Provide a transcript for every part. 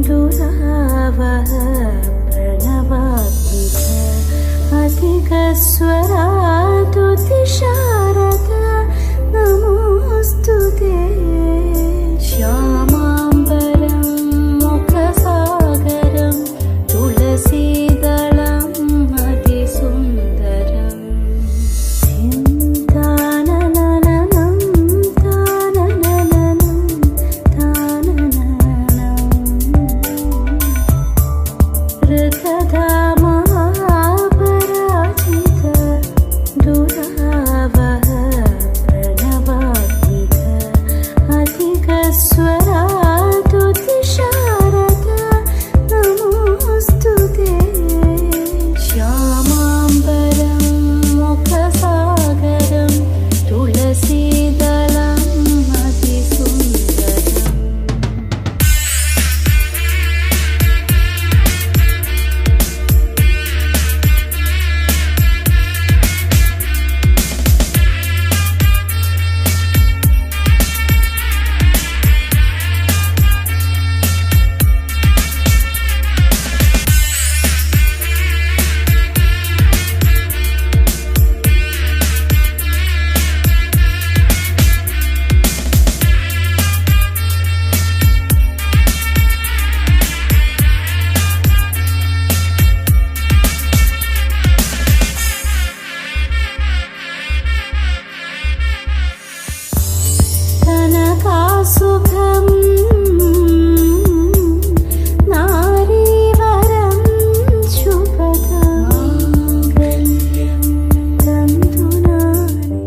दुरावह प्रणवात्मिक अधिकस्वरा तुतिशारद नमोऽस्तु ते श्यामाम्बरं मुखसागरं तुलसीदलम् अतिसुन्दरम् ताननननं ताननननं ताननननं ऋतधामापराजित दुरावह प्रणवात्मिक अधिकस्वरा तुतिशारद नमोऽस्तु ते श्यामाम्बरं मुखसागरं तुलसीदलम् अतिसुन्दरम् सुखं नारीवरं शुभदं माङ्गल्यं तन्तुनानि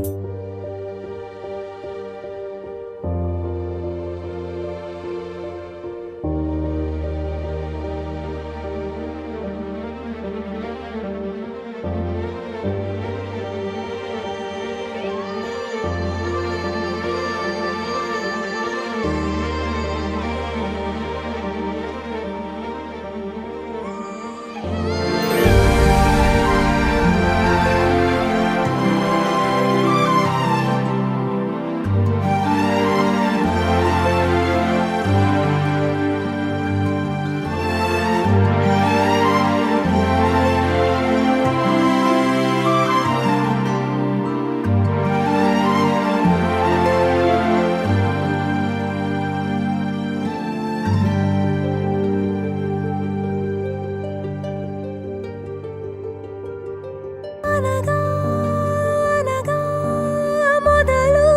అనగా మొదలు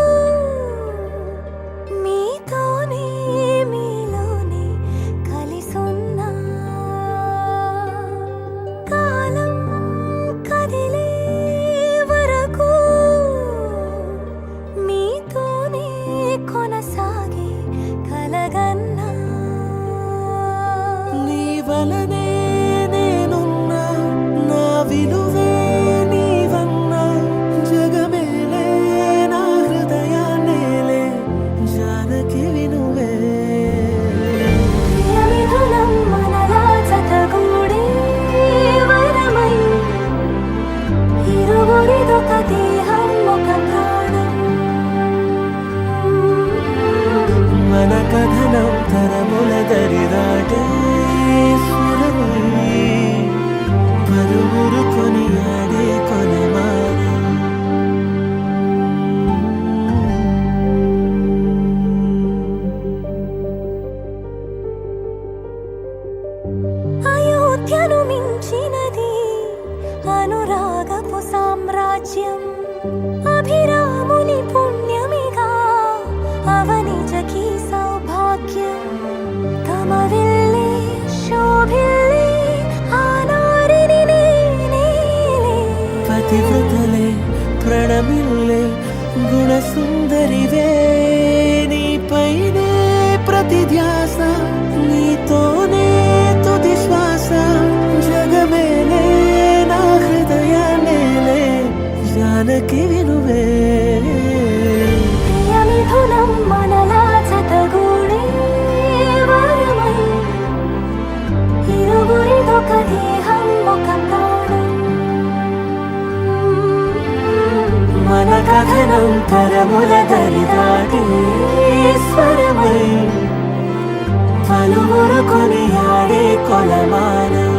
మీతోనే మీలోనే కలిసున్నా కాలం కదిలే వరకు మీతోనే కొనసాగే కలగన్నా నీ వలనే నేనున్నా నా విలువే మన కథనం తరముల దరిదాటే స్వరమై పలువురు కొనియాడే కొనమానం అయోధ్యను మించినది అనురాగపు సామ్రాజ్యం అభిరాముని పుణ్యమిగా అవనిజకి సౌభాగ్యం తమవిల్లే శోభిల్లే ఆనారిని నేనేలే పతివ్రతలే ప్రణమిల్లే గుణసుందరివే నీపైనే ప్రతి ధ్యాస నీతోనే తుది శ్వాస జగమేలే నా హృదయాన్నేలే జానకి వినువే ప్రియమిథునం మనలా జతగూడే వరమై ఇరువురిదొక దేహం ఒక ప్రాణం మన కథనం తరముల దరిదాటి స్వరమై పలువురు కొనియాడే కొలమానం.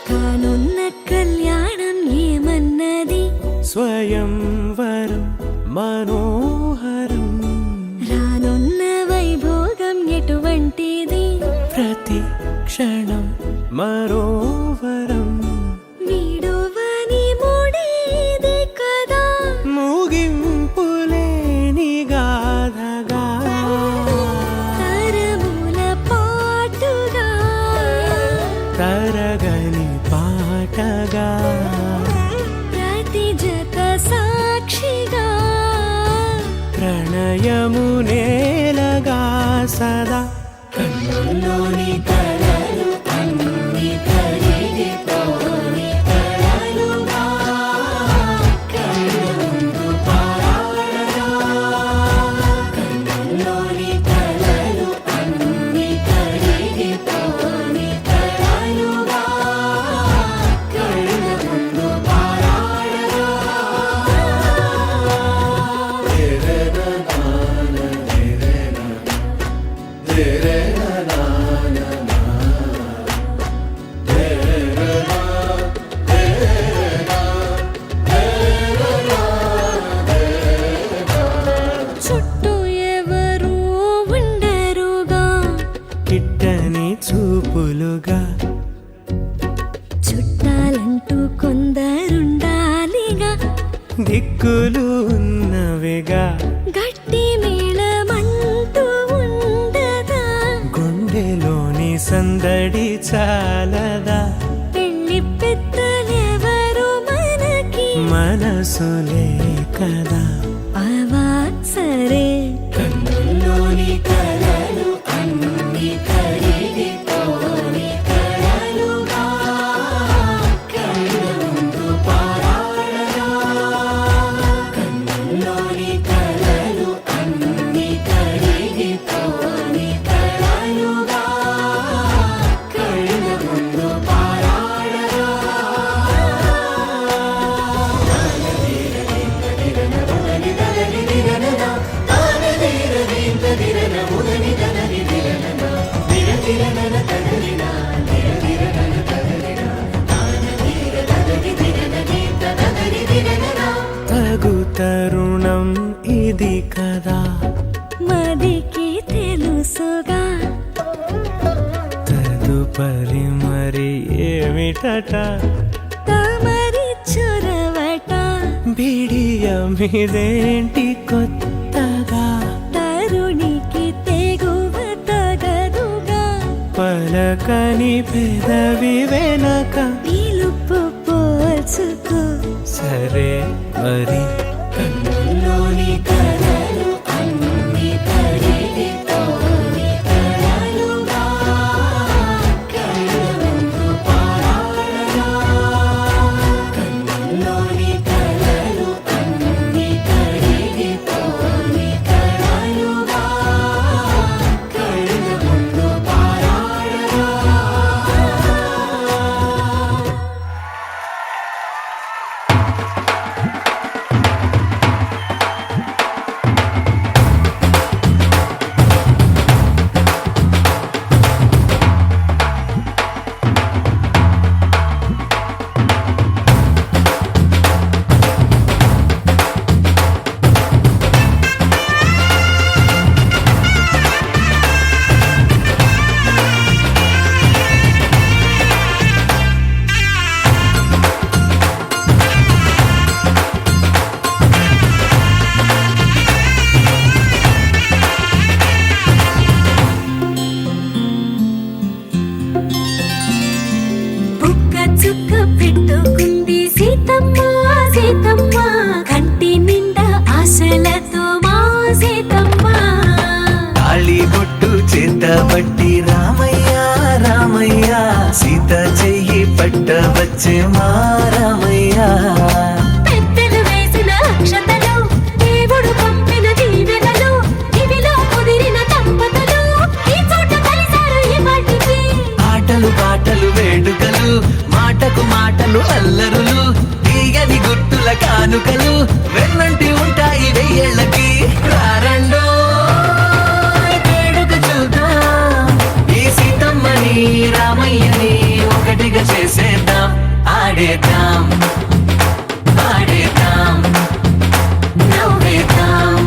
కానున్న కళ్యాణం ఏమన్నది? స్వయంవరం మనోహరం. రానున్న వైభోగం ఎటువంటిది? ప్రతి క్షణం మరోవరం. వీడువని ముడిది కదా, ముగింపులేని గాథగా. తరముల పాటుగా, తరగని పాటగా. ప్రతి జత సాక్షిగా, ప్రణయము నేలగా సదా. కన్నుల్లోని కలలు అన్ని కరిగిపోని కలలుగా. కళ్ళ ముందు పారాడగా. కన్నుల్లోని కలలు అన్ని కరిగిపోని కలలుగా. కళ్ళ ముందు పారాడగా. చుట్టూ ఎవరు ఉండరుగా, కిట్టని చూపులుగా. చుట్టాలంటూ కొందరుండాలిగా, దిక్కులు ఉన్నవిగా. గట్టి మేళమంటూ ఉండదా, గుండెలోని సందడి చాలదా. పెళ్లి పెద్దలెవరు మనకి, మనసులే కదా. అవా సరే. కన్నుల్లోని కలలు అన్ని కరిగిపోని కలలుగా. కళ్ళ ముందు పారాడగా. కన్నుల్లోని కలలు అన్ని కరిగిపోని కలలుగా. కళ్ళ ముందు పారాడగా. తగు తరుణం ఇది కదా. మదికి తెలుసుగా, తదుపరి మరి ఏమిటట. తమరి చొరవట, బిడియమిదేంటి కొత్తగా. తరుణికి తెగువ తగదుగా, పలకని పెదవి వెనక. పిలుపు పోల్చుకో. సరే మరి. కన్నుల్లోని కలలు అన్ని కరిగిపోని కలలుగా. కళ్ళ ముందు పారాడగా. కన్నుల్లోని కలలు అన్ని కరిగిపోని కలలుగా. కళ్ళ ముందు పారాడగా. పట్టబట్టి రామయ్య రామయ్య సీత చెయ్యి పట్టవచ్చే మా రామయ్య పెద్దలు వేసిన అక్షతలు దేవుడు పంపిన దీవెనలు ఇవిలో కుదిరిన దంపతులు ఈ చోట కలిసారు ఈ వాటికి ఆటలు పాటలు వేడుకలు మాటకు మాటలు అల్లరులు తీయని గుర్తుల కానుకలు వెన్నంటి ఉంటాయి వెయ్యేళ్ళకి రారండో వేడుక చూద్దాం ఈ సీతమ్మని రామయ్యని ఒకటిగా చేసేద్దాం ఆడేద్దాం ఆడేద్దాం నవ్వేద్దాం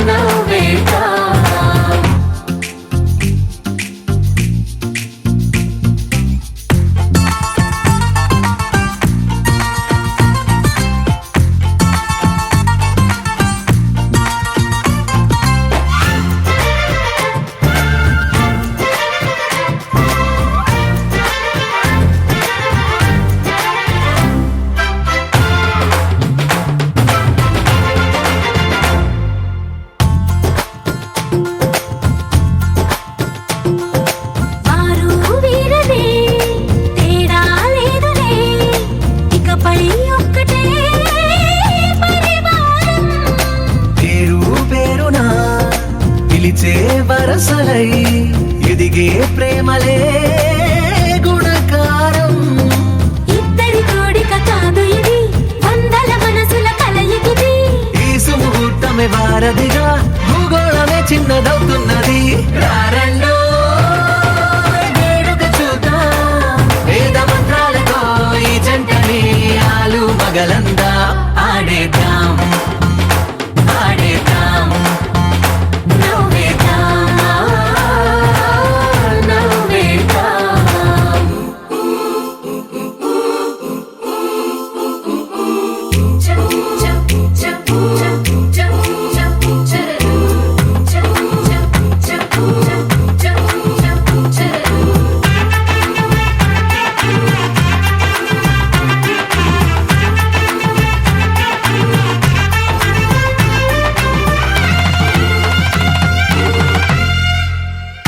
నవ్వేద్దాం వారు వీరనే తేడా లేదులే ఇకపై ఒక్కటే పరివారం పేరు పేరునా పిలిచే వరసలై ఎదిగే ప్రేమలే గుణకారం ఇద్దరి కోడిక కాదు ఇది వందల మనసుల కలయికిది ఈ సుముహూర్తమే వారధిగా భూగోళమే చిన్నదవుతున్నది రారండో వేడుక చూద్దాం వేద మంత్రాలతో ఈ జంటని ఆలు మగలందా ఆడేద్దాం ఆడేద్దాం నవ్వేద్దాం నవ్వేద్దాం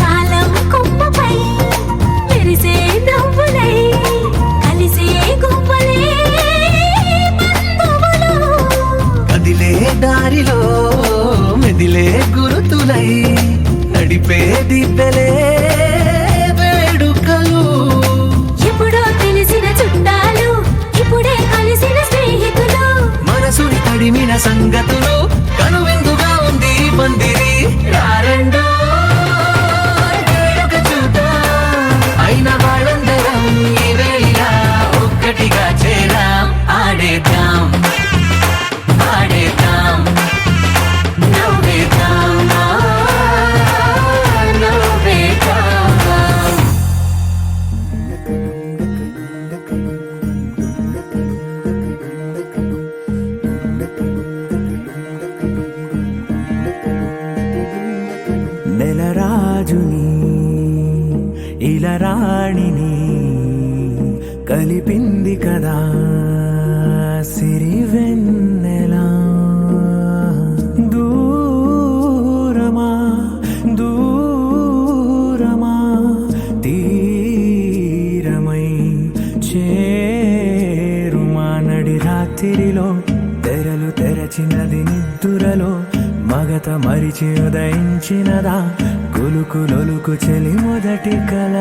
కాలం కొమ్మపై మెరిసే నవ్వులై కలిసే గువ్వలే బంధువులు కదిలే దారిలో మెదిలే గురుతులై నడిపే దిబ్బెలే వేడుకలు ఎప్పుడో తెలిసిన చుట్టాలు ఇప్పుడే కలిసిన స్నేహితులు మనసుని తడిమిన సంగతులు కనువిందుగా ఉంది ఈ పందిరి రారండో వేడుక చూద్దాం అయిన వాళ్ళందరం ఈ వేళ ఒక్కటిగా చేరాం ఆడేద్దాం ఆడేద్దాం నవ్వేద్దాం నవ్వేద్దాం నెలరాజుని ఇలరాణిని కలిపింది కదా సిరివెన్నెలా దూరమా దూరమా తీరమై చేరుమా నడి రాత్రిలో తెరలు తెరచినది నిద్దురలో మగత మరిచి ఉదయించినదా కులుకు లొలుకు చెలి మొదటి కళ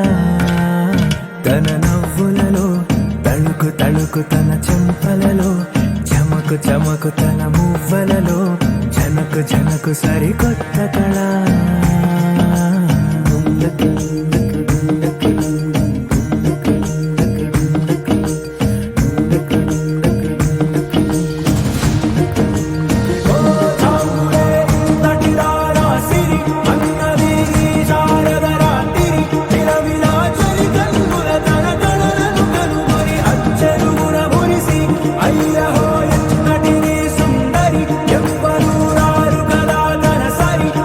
తన నవ్వులలో తళుకు తళుకు తన చెంపలలో చమకు చమకు తన మువ్వలలో జనకు జనకు సరికొత్త కళ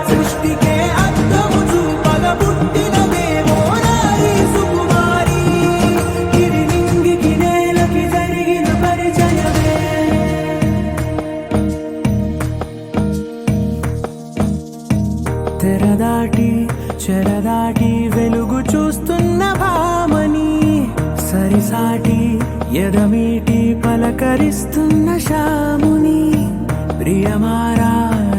సృష్టికే అర్థము చూపగ పుట్టిన దేవ తెరదాటి చెరదాటి వెలుగు చూస్తున్న భామని సరిసాటి ఎదమీటి పలకరిస్తున్న శాముని ప్రియమారా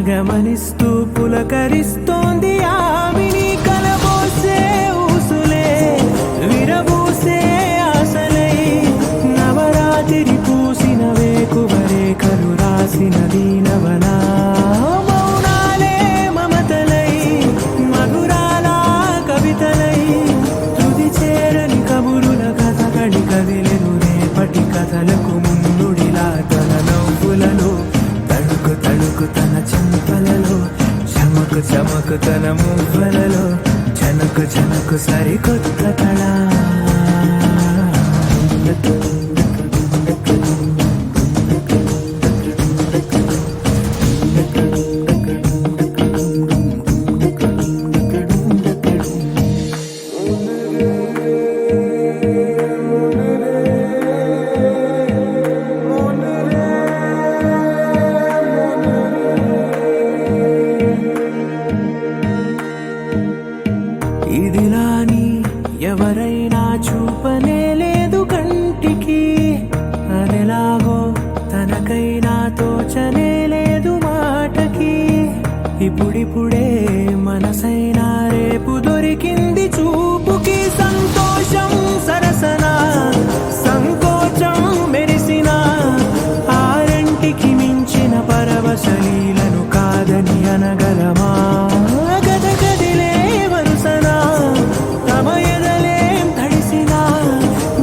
గమనిస్తూ పులకరిస్తోంది ఆవిని కలబోసే ఊసులే విరబూసే ఆశలై నవరాత్రి పూసిన వేకువరే కలు రాసిన దీనవనా మౌనాలే మమతలై మధురాల కవితలై తుది చేరని కబురుల కథ కడి కదిలెను రేపటి కథలకు ముందుడిలా తన నవ్వులలో తడుకు తడుకు తన చెంపలలో చమకు చమకు తన మువ్వలలో చనకు చనకు సరికొత్త కళ ఇదిలాని ఎవరైనా చూపనే లేదు కంటికి అదెలాగో తనకైనా తోచనే లేదు మాటకి ఇప్పుడిప్పుడే మనసైనా రేపు దొరికింది చూపుకి సంతోషం సరసన సంకోచం మెరిసిన ఆరంటికి మించిన పరవశలీలను కాదని అనగలమా గద గదిలే వరుసనా తమ ఎదలేం తడిసినా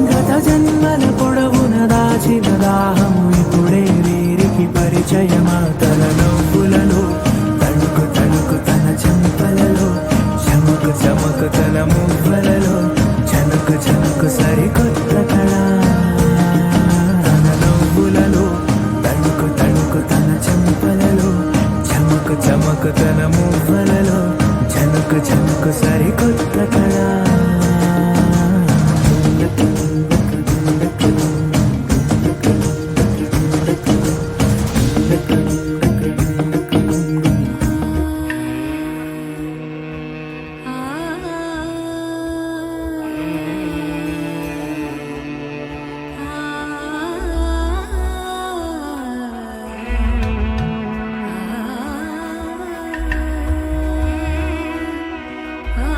గత జన్మల పొడవున దాచిన దాహము ఇప్పుడే వీరికి పరిచయమా తన నవ్వులలో తణుకు తణుకు తన చెంపలలో చమకు చమకు తన మువ్వలలో చనుకు చనుకు సరికొత్త కళ తన నవ్వులలో తణుకు తణుకు తన చెంపలలో చమకు చమకు తన మువ్వలలో చనుకు చనుకు సరికొత్త కళ ఆ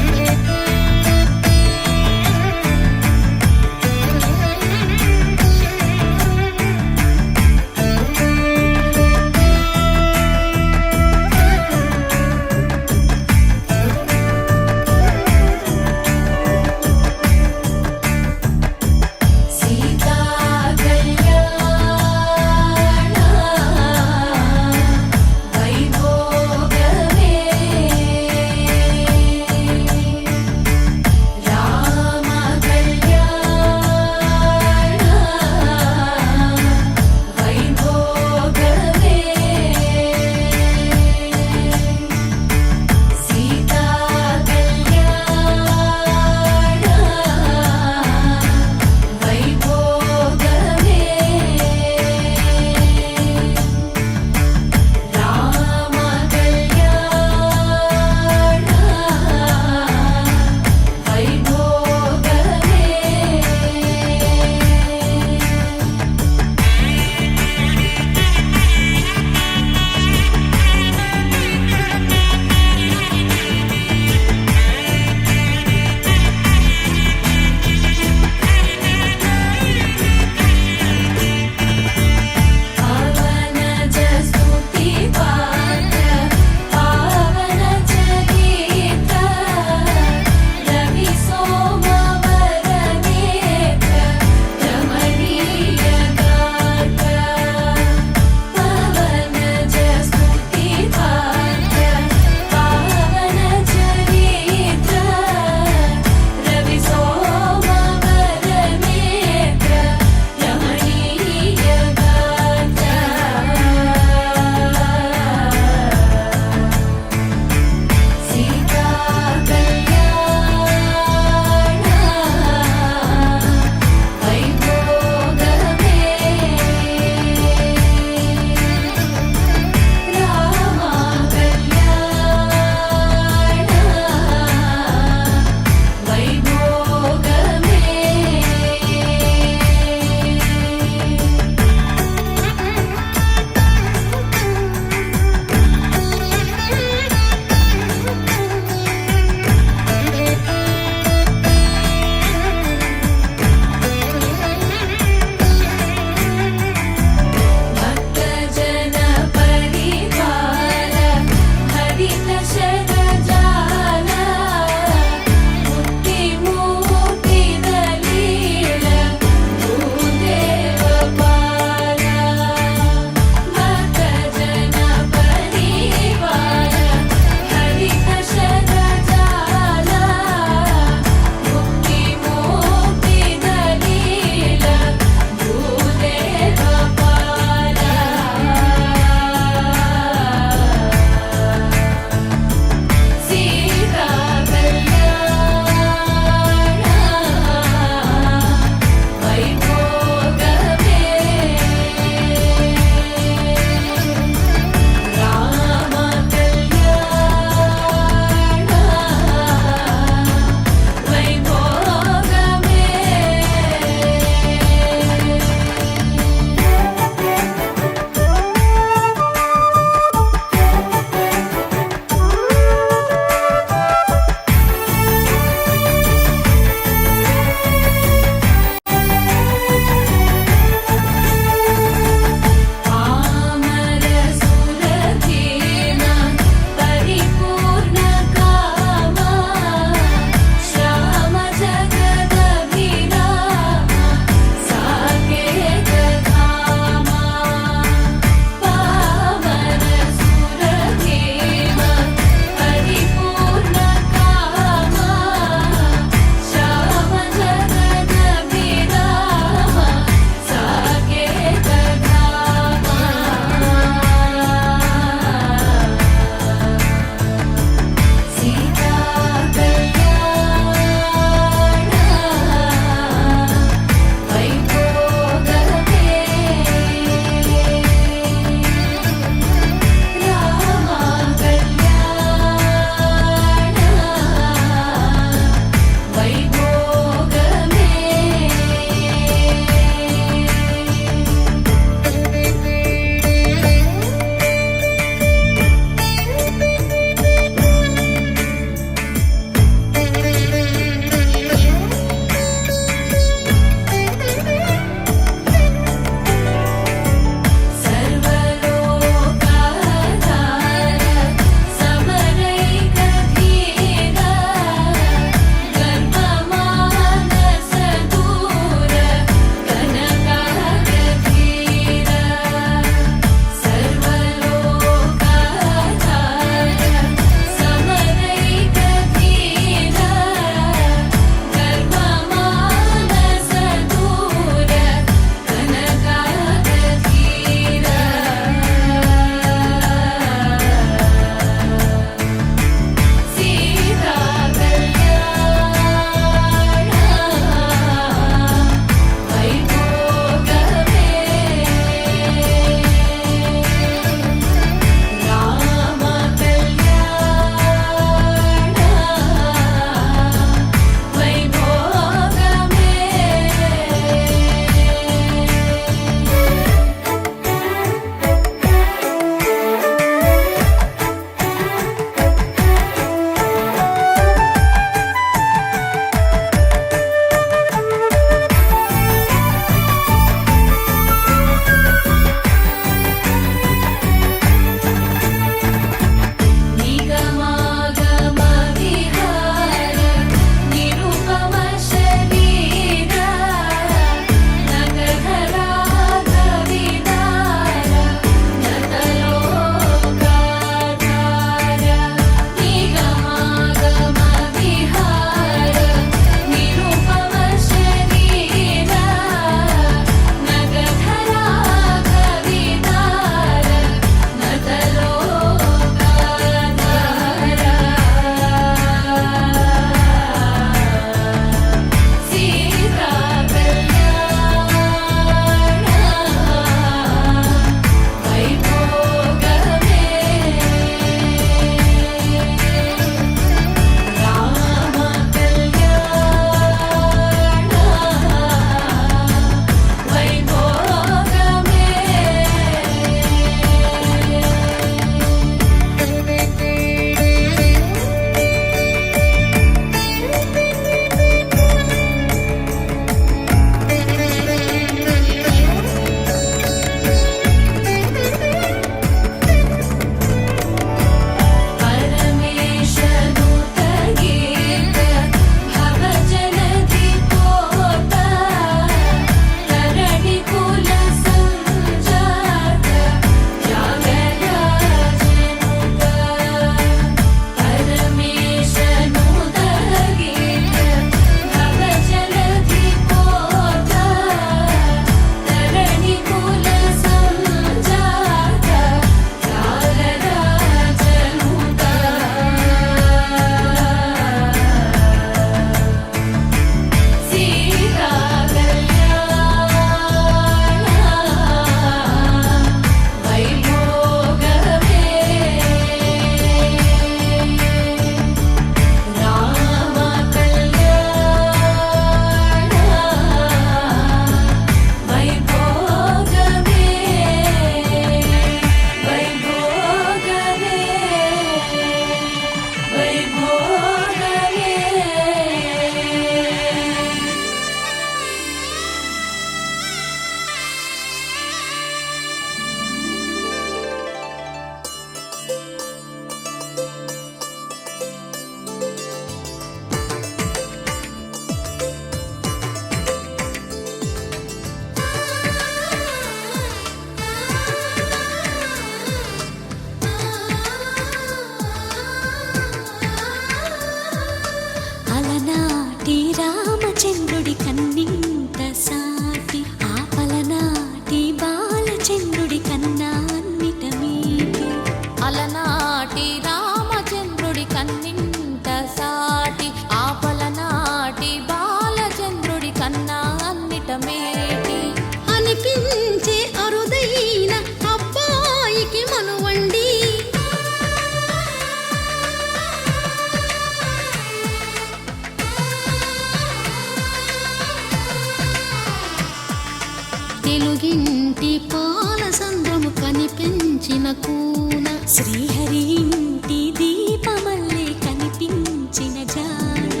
కూన శ్రీహరి ఇంటి దీపమల్లే కనిపించిన జాడు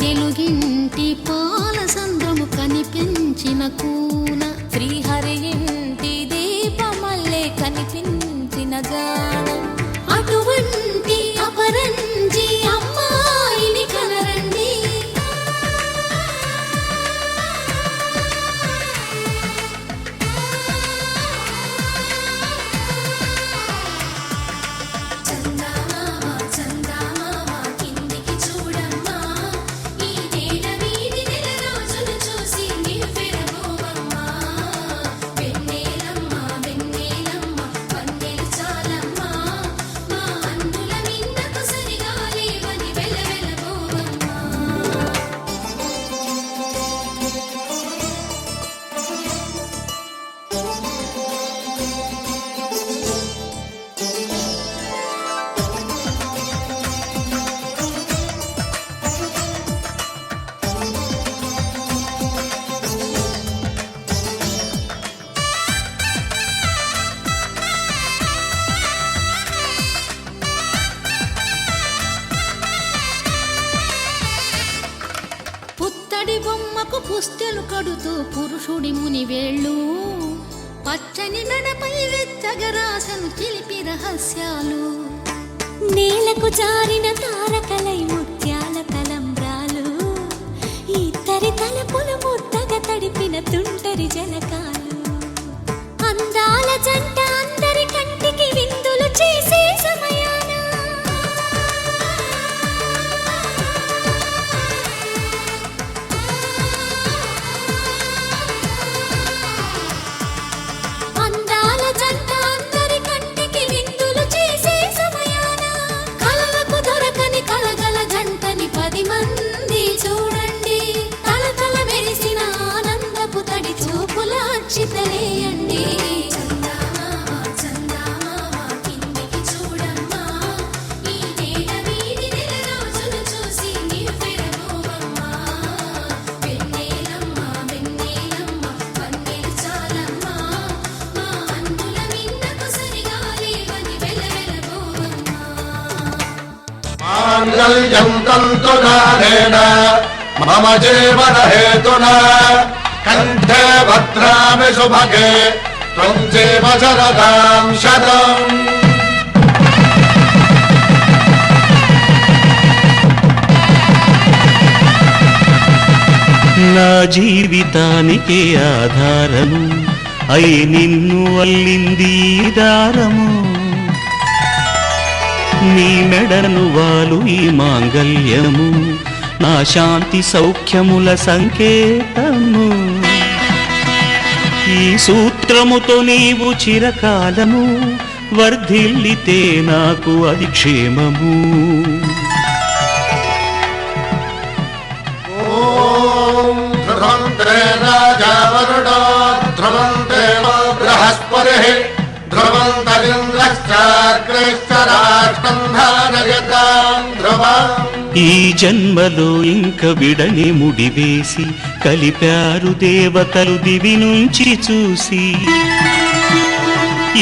తెలుగింటి పాల సంద్రము కనిపించిన కూన శ్రీహరి ఇంటి దీపమల్లే కనిపించిన జాడు అటువంటి అపరంజి అమ్మాయిని కనరండి చందమామ చందమామ కిందికి చూడమ్మా ఈ నేల వీధి నెల రోజులు చూసి నివ్వెరబోవమ్మా వెన్నెలమ్మ వెన్నెలమ్మ వన్నెలు చాలమ్మా మా అందుల మిన్నకు సరిగా లేవని వెలవెలబోవమ్మా పుత్తడి బొమ్మకు పుస్తెలు కడుతూ పురుషుడి ముని వేళ్ళు పచ్చని నడపై వెచ్చగరాసను చిలిపి రహస్యాలు నేలకు జారిన తారకలై ముత్యాల తలంబ్రాలు ఇద్దరి తలపులు ముద్దగా తడిపిన తుంటరి జలకాలు అందాల జంట అందరి కంటికి విందులు చేసే సమయాన అందాల జంట అందరి కంటికి విందులు చేసే సమయాన కలలకు దొరకని కలగల జంటని 10 మంది చూడండి తలతల మెరిసిన ఆనందపు తడి చూపుల అచ్చితలేయండి చందమామ చందమామ కిందికి చూడమ్మా ఈ నేల వీధి నెల రోజులు చూసి నివ్వెరబోవమ్మా వెన్నెలమ్మ వెన్నెలమ్మ వన్నెలు చాలమ్మా మా అందుల మిన్నకు సరిగా లేవని వెలవెలబోవమ్మా మాంగళ్యం తంతునానేన మమ జీవన హేతునా కంఠే భద్రామి శుభగే త్వం జీవ శరదాం శతం నా జీవితానికి ఆధారము అయి నిన్ను అల్లింది ఈ దారము నీ మెడను వాలు ఈ మాంగళ్యము నా శాంతి సౌఖ్యముల సంకేతము ఈ సూత్రముతో నీవు చిరకాలము వర్ధిల్లితే నాకు అది క్షేమము ఓం ధ్రువంతే రాజా వరుడో ధ్రువంతే బృహస్పతిః ధ్రువంతరింద్రశ్చాగ్రేశ్వరాష్ట్రం ధారయతాం ధ్రువం ఈ జన్మలో ఇంక విడని ముడివేసి కలిపారు దేవతలు దివి నుంచి చూసి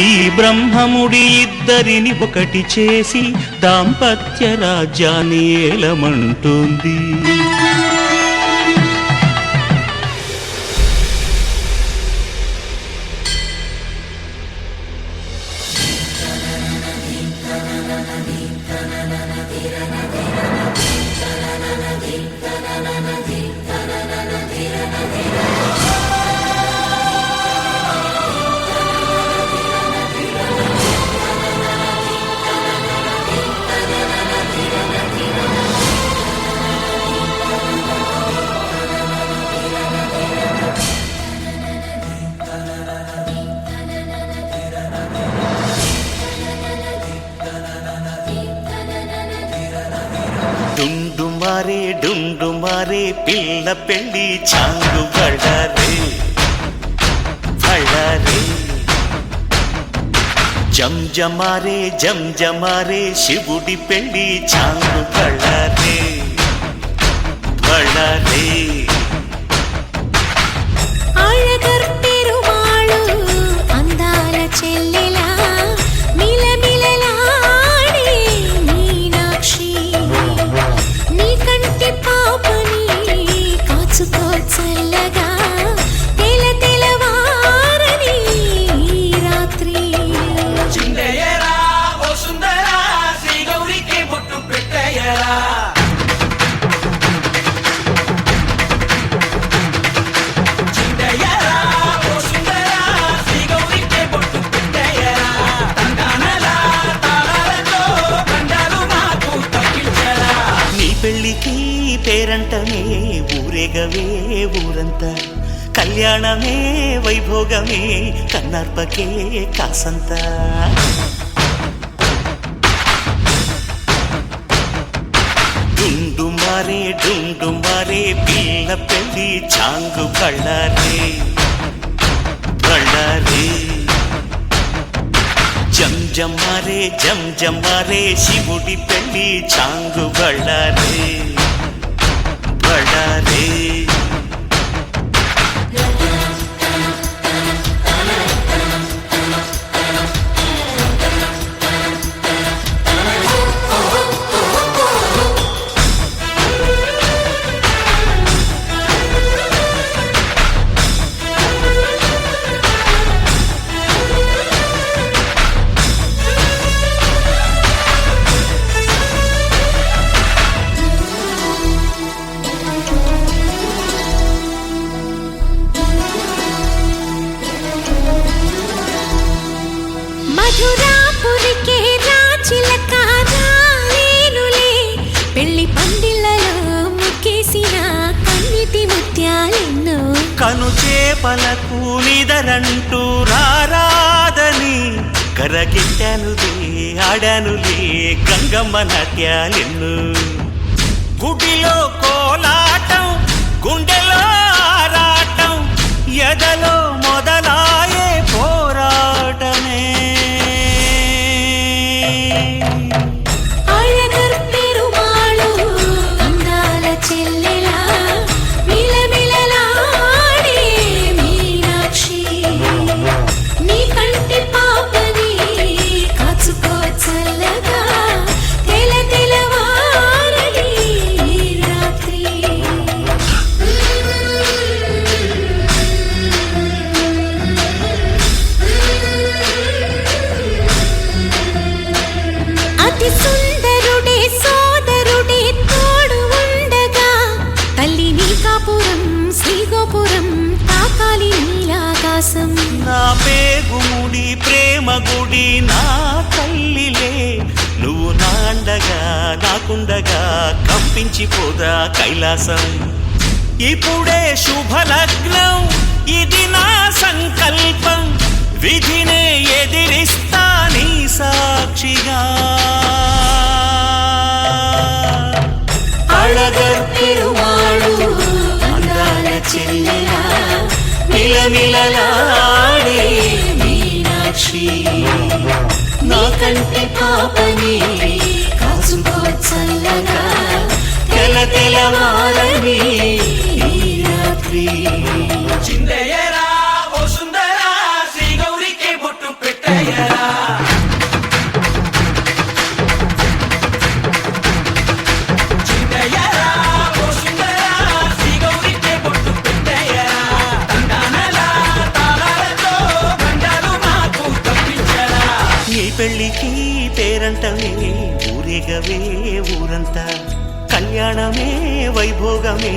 ఈ బ్రహ్మముడి ఇద్దరిని ఒకటి చేసి దాంపత్య రాజ్యాన్ని ఏలమంటుంది డుండుమారే పిల్ల పెళ్ళి చాంగు బళ్ళారే బళ్ళారే జంజమారే శివుడి పెళ్ళి చాంగు బళ్ళారే బళ్ళారే అழகర్ పెరుమాళు అందాల చెల్లెలా మీ ఊరేగవే ఊరంతా కళ్యాణమే వైభోగమే కన్నార్పకే కాసంత డుండు మారే పిల్ల పెళ్ళి చాంగు బళ్ళారే బళ్ళారే జం మారే శివుడి పెళ్ళి చాంగు బళ్ళారే బళ్ళారే మధురాపురికే రాచిలక రాలేనులే పెళ్లి పందిళ్ళలో ముక్కేసిన కన్నిటి ముత్యాలెన్నో కను చేపలకు నిదరంటూ రారాదని కరగిట్టానులే ఆడానులే గంగమ్మ నాట్యాలెన్ను గుడిలో కోలాటం గుండెలో ఆరాటం ఎదలో మొదలాయే పోరాటమే అழగర్ పెరుమాళు అందాల చెల్లెలా మిలమిలలాడే మీనాక్షి నీ కంటి పాపని కాచుకో చల్లగా తెలవారని రాత్రి అతి సుందరుడే సోదరుడే తోడు ఉండగా తల్లి నీ కాపురం శ్రీగోపురం తాకాలి నీలాకాశం నా పేగుముడి ప్రేమ గుడి నా తల్లిలే నువ్వు నాండగా నాకుండగా కంపించిపోదా కైలాసం ఇప్పుడే శుభలగ్నం ఇది నా సంకల్పం విధినే ఎదిరిస్తా నీ సాక్షిగా అళగర్ పెరుమాళు అందాల చెల్లెలా మిలమిలలాడే మీనాక్షి నా కంటి పాపని కాచుకో చల్లగా తెలవారని ఈ రాత్రి చిందయ్యరా ఓ సుందరా శ్రీ గౌరికి బొట్టు పెట్టయ్యరా చిందయ్యరా ఓ సుందరా శ్రీ గౌరికి బొట్టు పెట్టయ్యరా తండానలా తాళాలతో బండారు నాకు తప్పించరా ఈ పెళ్ళికి పేరంటమే ఊరేగవే ఊరంతా కళ్యాణమే వైభోగమే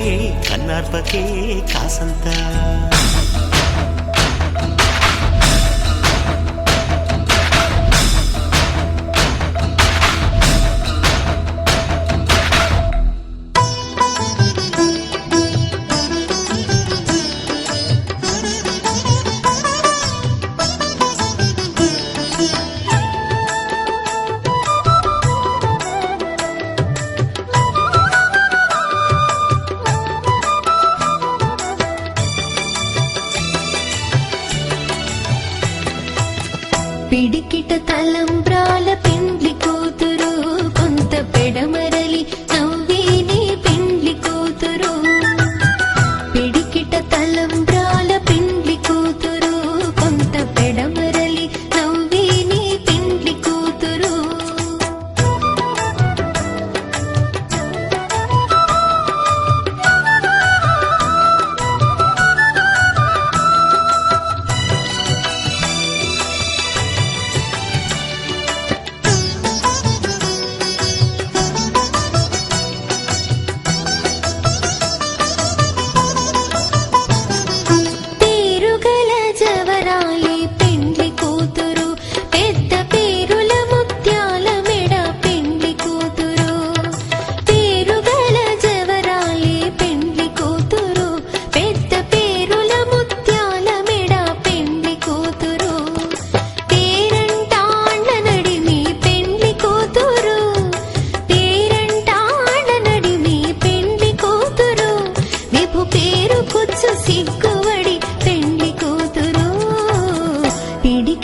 కన్నార్పకే కాసంత పిడికిట తలంబ్రాల పెండ్లి కూతురు కొంత పెడమరలి నవ్వేని పెండ్లి కూతురు పిడికిట తలంబ్రాల పెండ్లి కూతురు కొంత పెడమరలి నవ్వేని పెండ్లి కూతురు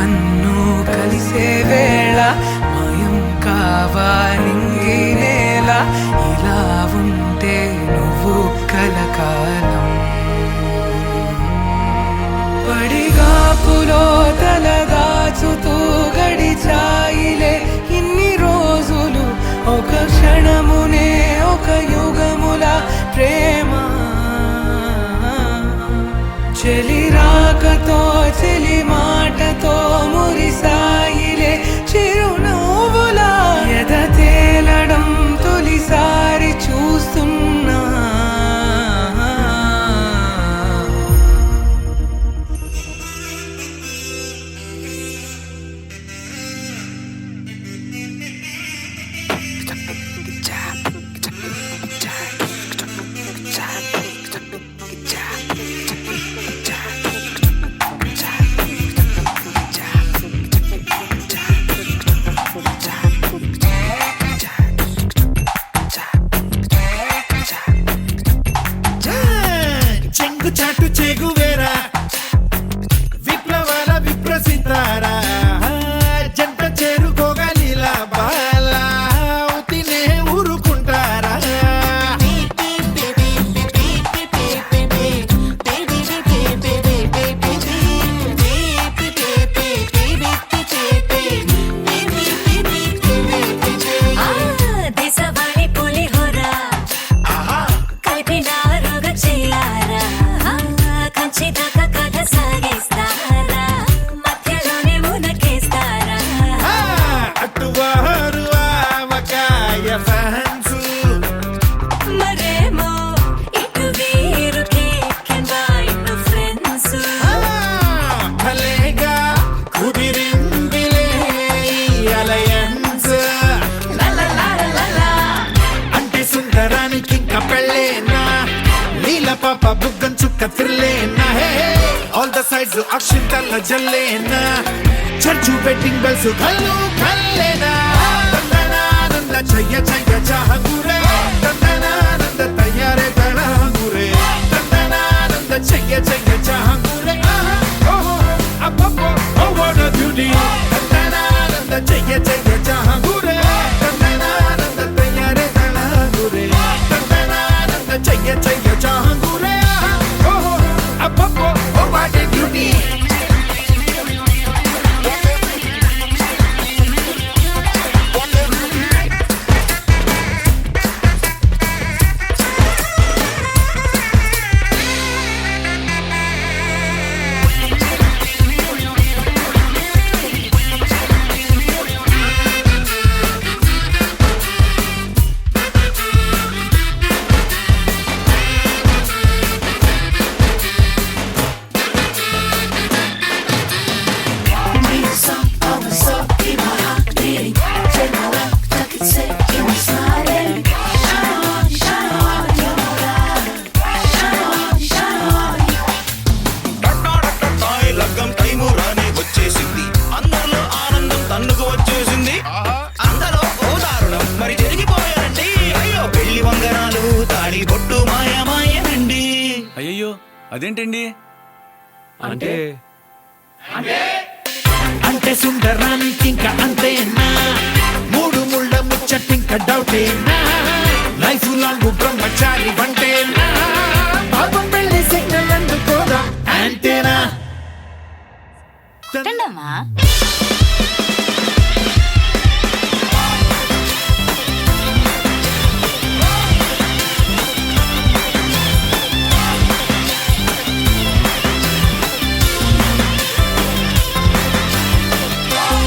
కన్ను కలిసే వేళ మాయం కావా నింగి నేల ఇలా ఉంటే నువ్వు కలకాలం పడిగాపులో తలదాచుతూ గడిచాయిలే ఇన్ని రోజులు ఒక క్షణమునే ఒక యుగముల ప్రేమ చెలి రాకతో చెలి మాటతో మురిసాయిలే చిరునవ్వులా ఎద తేలడం తొలిసారి చూస్తున్నా చెంగు చాటు చెగువేరా విప్లవాల విప్రసితారా జంట చేరుకోగలిలా బాలా తినే ఊరుకుంటారా దేశవాళి పులిహోరా కలిపినారుగ చేయారా కంచి దాకా కథ సాగిస్తారా మధ్యలోనే మునకేస్తారా అటువారు ఆవకాయ ఫ్యాన్స్ మరేమో ఇటు వీరు కేక్ అండ్ వైట్ ఫ్రెండ్స్ భలేగా కుదిరిందిలే అలయన్స్ అంటే సుందరానికి ఇంకా పెళ్ళేనా నీల పాప బుగ్గం చుక్క త్రిల్లేనా ఆల్ ద సైడ్స్ అక్షింతల్ల జల్లేనా చర్చు బెట్టింగ్ బెల్స్ కల్లు కల్లేనా నందనానంద చెయ్య చెయ్య చాహగురే నందనానంద తయారే తళగురే నందనానంద చెయ్య చెయ్య చాహగురే ఓహో అబ్బబ్బో ఓ వాట్ a beauty నందనానంద చెయ్య చెయ్య చాహగురే నందనానంద తయారే తళగురే నందనానంద చెయ్య చెయ్య చాహగురే ఓహో అబ్బబ్బో ఓ వాట్ a beauty టట్టాటట్టాయ్ లగ్గం టైము రాని వచ్చేసింది అందరిలో ఆనందం తన్నుకు వచ్చేసింది అందరూ ఓ దారుణం మరి జరిగిపోయారండి అయ్యో పెళ్లి వంగరాలు తాళి బొట్టు మాయమాయనండి అయ్యయ్యో అదేంటండి అంటే అంటే సుందరానికి ఇంకా అంతేనా మూడు ముళ్ళ ముచ్చటింక డౌటేనా లైఫ్ లాంగ్ బ్రహ్మచారి వంటేనా పాపం పెళ్లి సిగ్నల్ అందుకోదా అంతేనా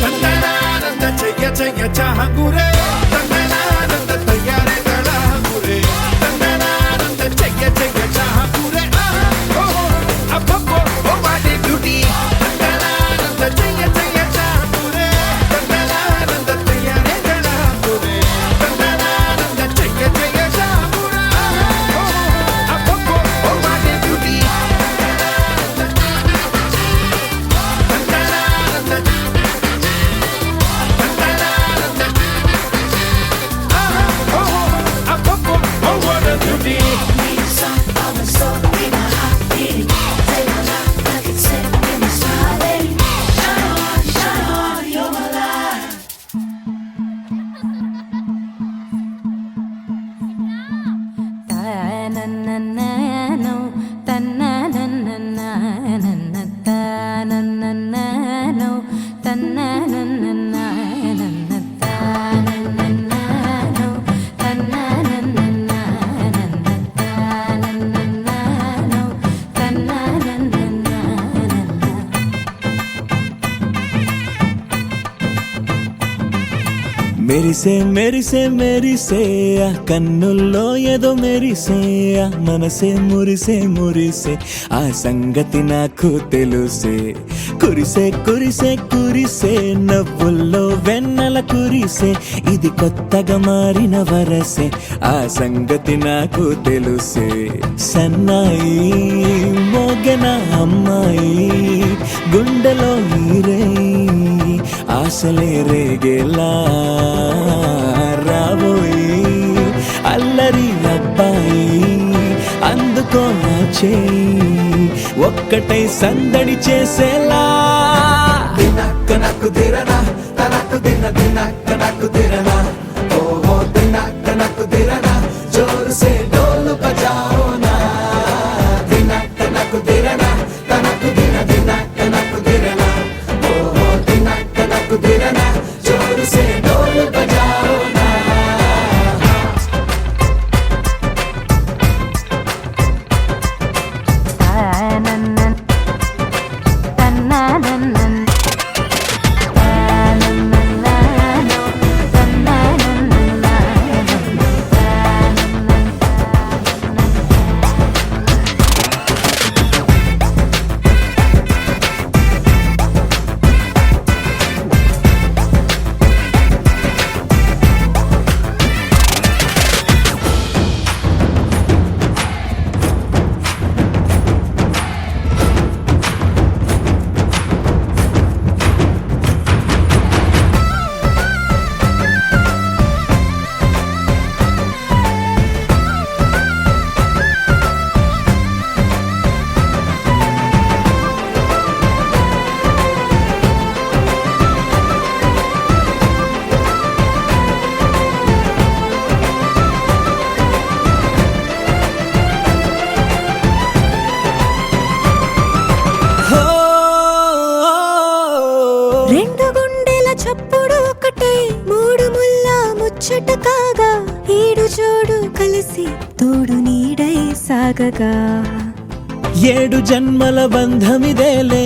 తందనానంద చెయ్య చెయ్య చాహంగురే తందనానంద తయారే తళహంగురే తందనానంద చెయ్య చెయ్య చాహంగురే ఓహో అబ్బబ్బో ఓ వాట్ a beauty తందనానంద చెయ్య చెయ్య చాహంగురే తందనానంద తయారే తళహంగురే తందనానంద చెయ్య చెయ్య చాహంగురే ఓహో అబ్బబ్బో ఓ వాట్ a beauty తందనానంద మెరిసే మెరిసే మెరిసే ఆ కన్నుల్లో ఏదో మెరిసే ఆ మనసే మురిసే మురిసే ఆ సంగతి నాకు తెలుసే కురిసే కురిసే కురిసే నవ్వుల్లో వెన్నెల కురిసే ఇది కొత్తగా మారిన వరసే ఆ సంగతి నాకు తెలుసే సన్నాయి మోగన అమ్మాయి గుండెలో ఈరే ఆశలే రేగేలా రాబోయి అల్లరి అబ్బాయి అందుకో నా చేయి ఒక్కటై సందడి చేసేలా దినక్క నాకు దిరనా తనకు దిన దినక్క నాకు దిరనా ఓహో దినక్క నాకు దిరనా జోరు సే డోలు బజాओ నా దినక్క నాకు దిరనా తనకు దిన దినక్క నాకు దిరనా ఓహో దినక్క నాకు దిరనా జోరు సే డోలు బజాओ నా రెండు గుండెల చప్పుడు ఒకటై మూడు ముల్ల ముచ్చట కాగా ఈడు జోడు కలిసి తోడు నీడై సాగగా ఏడు జన్మల బంధమిదేలే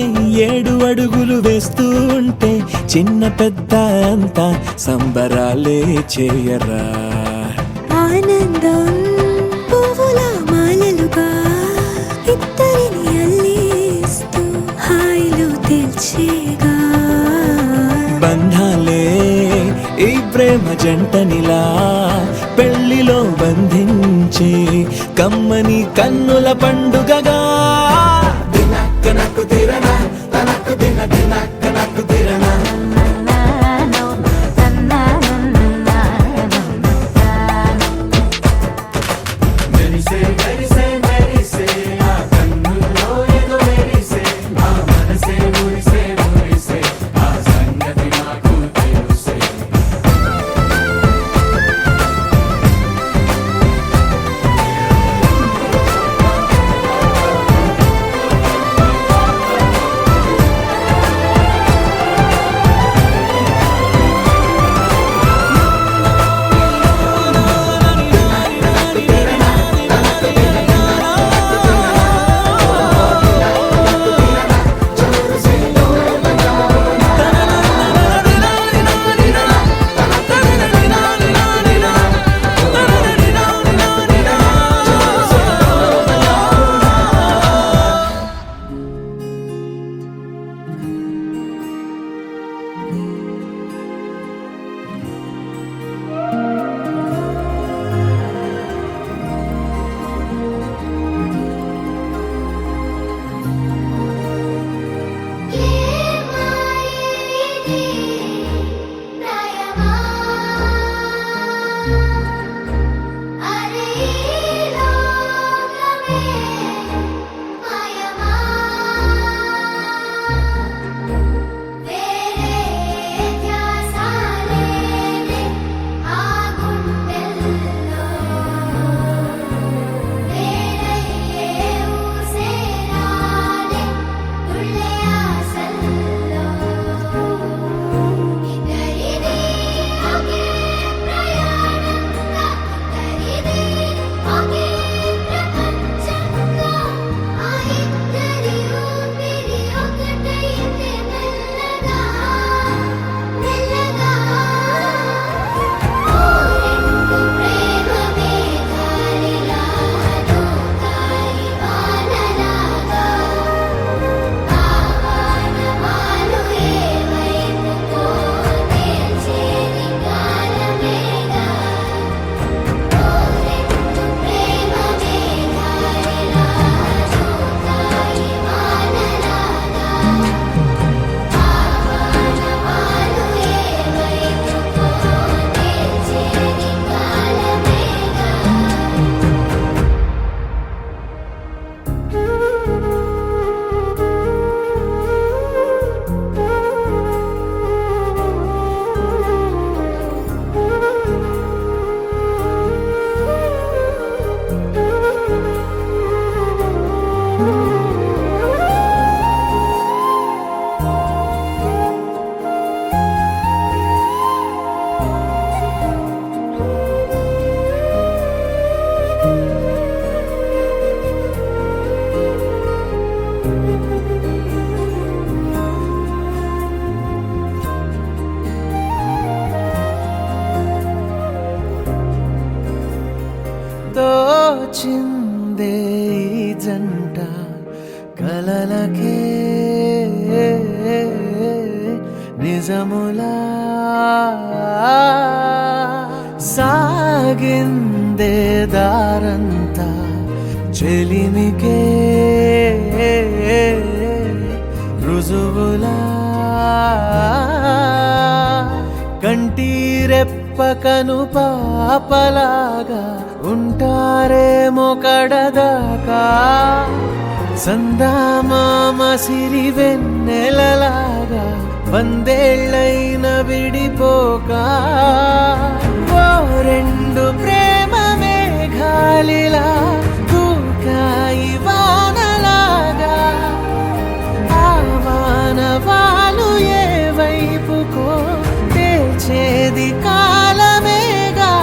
ఏడు అడుగులు వేస్తూ ఉంటే చిన్న పెద్ద అంతా సంబరాలే చేయరా ఆనందం పువ్వుల మాలలుగా ఇద్దరిని అల్లేస్తూ హాయిలో తెల్చేగా బంధాలే ఈ ప్రేమ జంటనిలా పెళ్లిలో బంధించి కమ్మని కన్నుల పండుగగా దినక్క నాకు దిరనా తనకు దిన దినక్క నాకు దిరనా మెరిసే మెరిసే మెరిసే ఆ కన్నుల్లో ఏదో మెరిసే ఆ మనసే మురిసే మురిసే ఆ సంగతి నాకు తెలుసే నిజములా సాగిందే దారంతా చెలిమికే రుజువులా కంటిరెప్పకను పాపలాగా ఉంటారేమో కడదాకా సందామామ సిరి వెన్నెలలాగా వందేళ్ళైన విడిపోక ఓ రెండు ప్రేమ మేఘాలిలా దూకాయి వానలాగా ఆ వానవాలు ఏ వైపుకో తెచేది కాలమేగా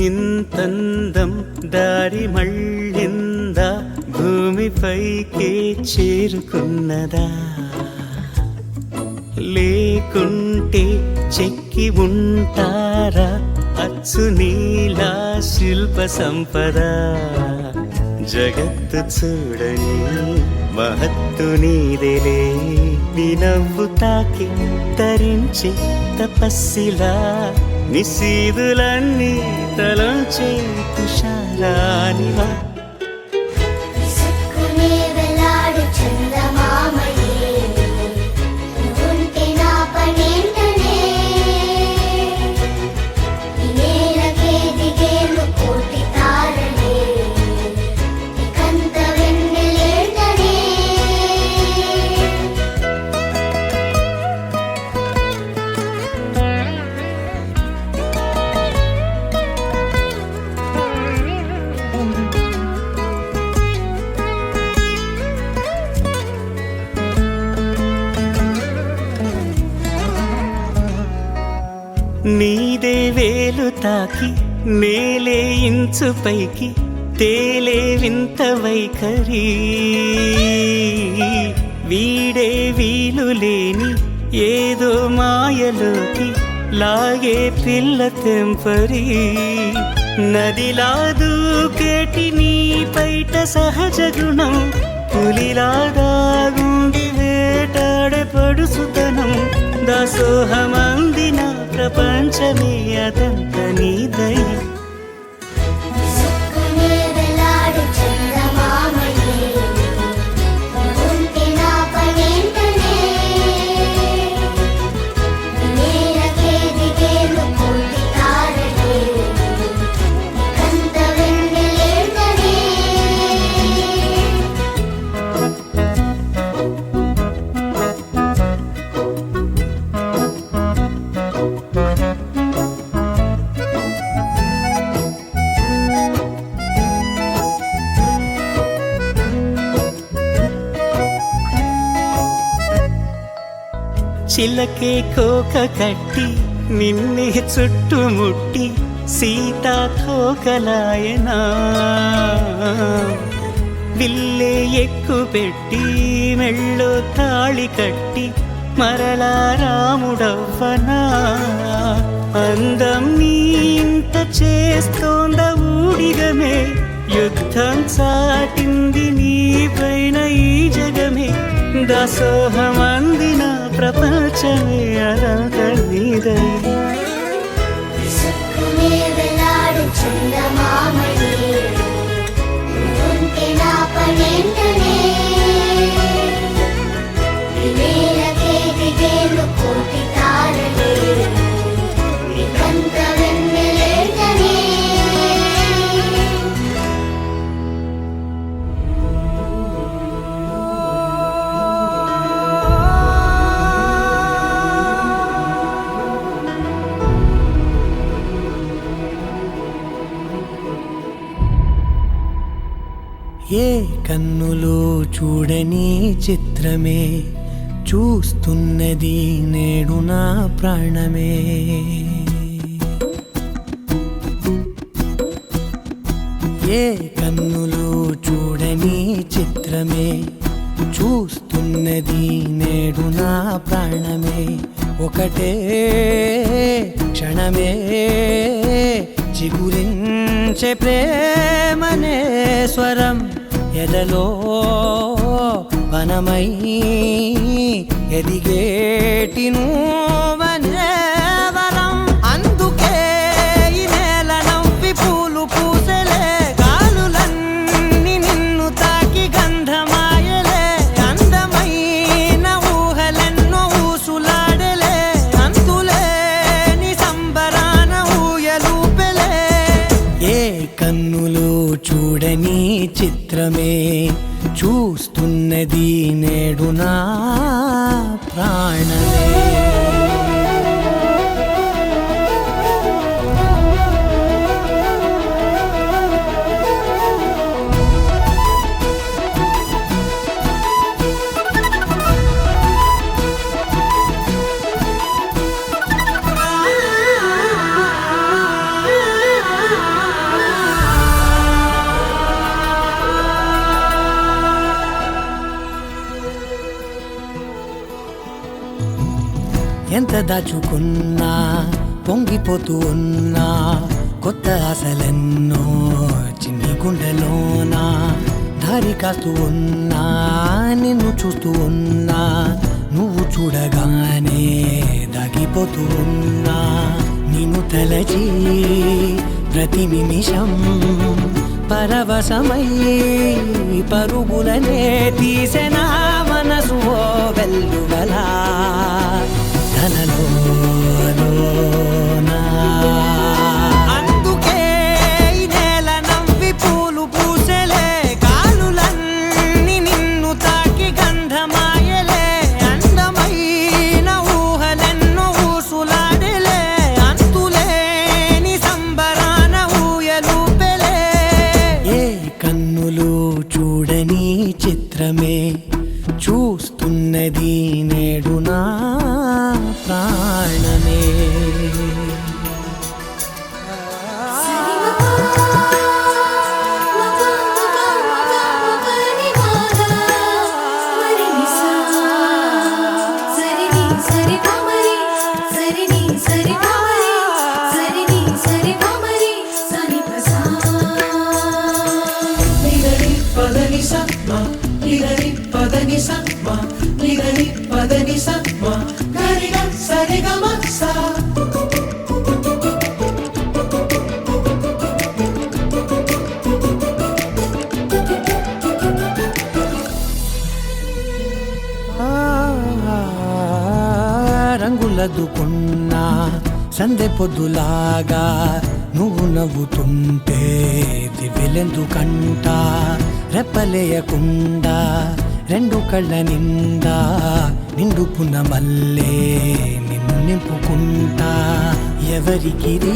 ఇంతందం దారి మళ్ళిందా భూమిపైకే చేరుకున్నదా లేకుంటే చెక్కి ఉంటారా అచ్చు నీలా శిల్ప సంపద జగత్తు చూడని మహత్తు నీదేలే నీ నవ్వు తాకి తరించి తపస్సిలా నిశీదులన్నీ తలంచే తుషారానివా నీదే వేలు తాకి నేలే ఇంచు పైకి తేలే వింత వైఖరి వీడే వీలు లేని ఏదో మాయలోకి లాగే పిల్ల తెంపరి నదిలా దూకేటి నీ పైట సహజ గుణం పులిలా దాగుండి వేటాడే పడుసుతనం దాసోహమందిన ప్రపంచమే అదంత నీ దయ చిలకే కోక కట్టి నిన్నే చుట్టుముట్టి సీతాకోకలాయనా విల్లే ఎక్కు పెట్టి మెళ్ళో తాళి కట్టి మరలా రాముడవ్వనా అందం నీ ఇంత చేస్తోంద ఊడిగమే యుద్ధం చాటింది నీ పైన ఈ జగమే దాసోహమందిన ప్రపంచమే అరాగ నీదై విసుక్కునే వెలాడు చందమామని ఉంటే నా పనేంటనే వివేలకే దిగేలు కోటి తారలే నికంత వెన్నెలేటనే ఏ కన్నులో చూడని చిత్రమే చూస్తున్నది నేడు నా ప్రాణమే ఏ కన్నులో చూడని చిత్రమే చూస్తున్నది నేడు నా ప్రాణమే ఒకటే క్షణమే చిగురించే ప్రేమనే స్వరం ఎదలో వనమై ఎదిగేటి నువ్వనే వరం అందుకే ఈ నేల నవ్వి పూలు పూసలే గాలులన్నీ నిన్ను తాకి గంధమాయలే అందమైన ఊహలెన్నో ఊసులాడలే అంతులేని సంబరాన ఊయలూపెలే ఏ కన్నులో చూడని చిత్రమే చూస్తున్నది నేడు నా ప్రాణమే ఎంత దాచుకున్నా పొంగిపోతూ ఉన్నా కొత్త ఆశలెన్నో చిన్ని గుండెలోనా దారి కాస్తూ ఉన్నా నిన్ను చూస్తూ ఉన్నా నువ్వు చూడగానే దాగిపోతూ ఉన్నా నిన్ను తలచి ప్రతి నిమిషం పరవశమై పరుగులనే తీసెనా మనసు ఓ వెల్లువలా తనలోనా అందుకే ఈ నేల నవ్వి పూలు పూసలే గాలులన్నీ నిన్ను తాకి గంధమాయలే అందమైన ఊహలెన్నో ఊసులాడలే అంతులేని సంబరాన ఊయలూపెలే ఏ కన్నులు చూడని చిత్రమే చూస్తున్నది నేడు నా ప్రాణమే రంగులదుకున్నా సందె పొద్దులాగా నువ్వు నవ్వుతుంటే దివ్వెలెందుకంట రెప్పలేయకుండా రెండు కళ్ళ నిండా నిండుకున్న మల్లే నిన్ను నింపుకుంటా ఎవరికిది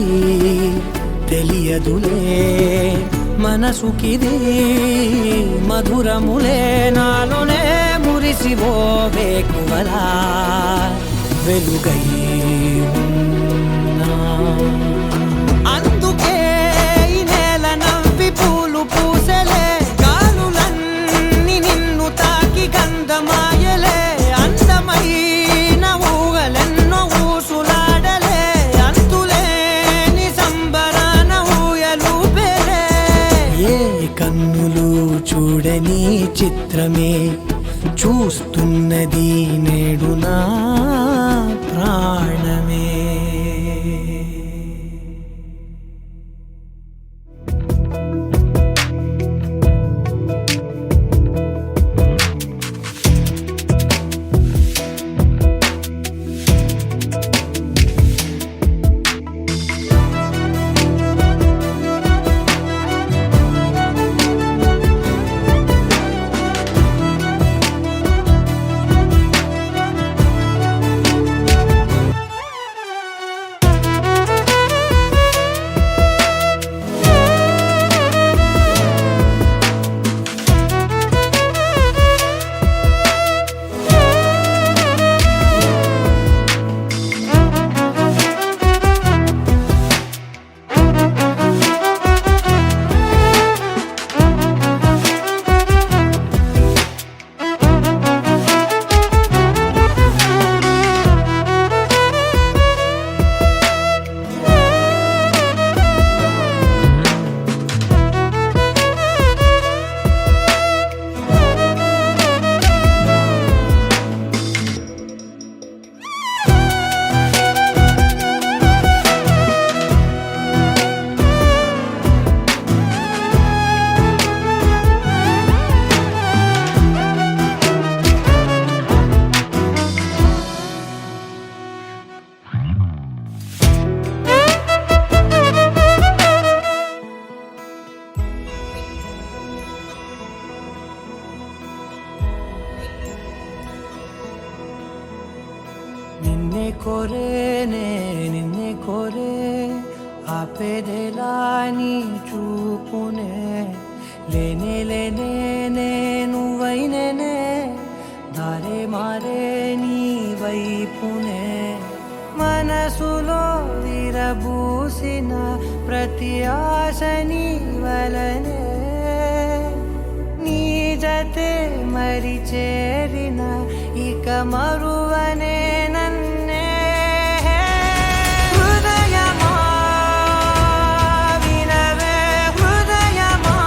తెలియదులే మనసుకిది మధురములే నాలోనే మురిసివో వేకువలా వెలుగై ఉన్నా. అందుకే ఈ నేల నవ్వి పూలు పూసలే, గాలులన్నీ నిన్ను తాకి గంధమాయలే, అందమైన ఊగలెన్నో ఊసులాడలే, అంతులేని సంబరాన ఊయలూపెలే. ఏ కన్నులు చూడని చిత్రమే చూస్తున్నది నేడు నా ప్రాణమే. నిన్నే కోరేనే నిన్నే కోరే, ఆపేదేలా నీ చూపునే, లేనే లేనే నువ్వైనేనే, దారే మారే నీ వైపునే. మనసులో విరబూసిన ప్రతి ఆశ నీ వలనే, నీ జతే మరి చేరిన ఇక మరువనే నన్నే. హృదయమా వినవే హృదయమా,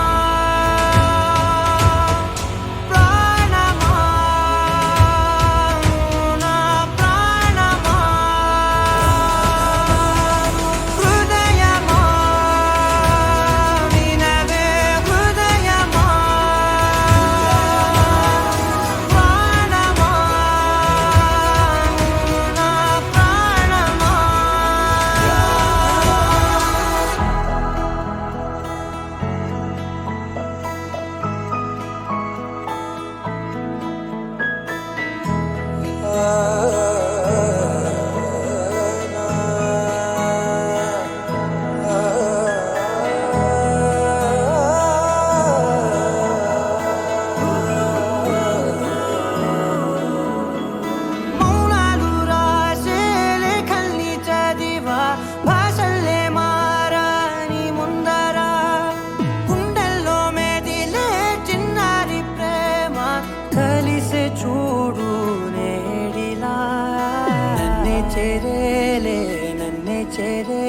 ప్రాణమా నా ప్రాణమా, హృదయమా వినవే హృదయమా, ప్రాణమా నా ప్రాణమా. మౌనాలు రాసే లేఖల్ని చదివా, భాషల్లే మారాని ముందర, గుండెల్లో మెదిలే చిన్నారి ప్రేమ, కలిసే చూడు నేడిలా. నన్నే చేరేలే నన్నే చేరే,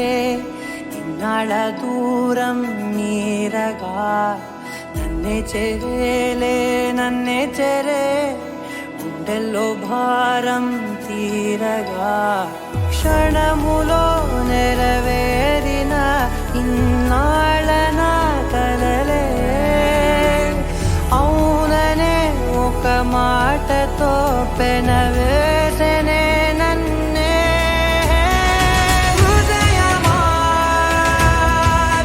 ఇన్నాళ్ళ దూరం నీరగా, నన్నే చేరేలే నన్నే చేరే, గుండెల్లో భారం తీరగా. క్షణములో నెరవేరిన ఇన్నాళ్ళ నా కలలే, అవుననే ఒక మాటతో పెనవేసనే నన్నే. హృదయమా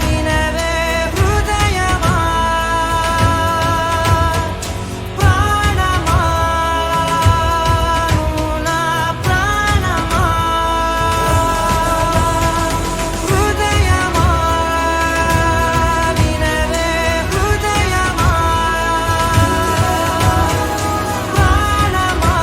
వినవే హృదయమా, ప్రాణమా నా ప్రాణమా, హృదయమా వినవే హృదయమా, ప్రాణమా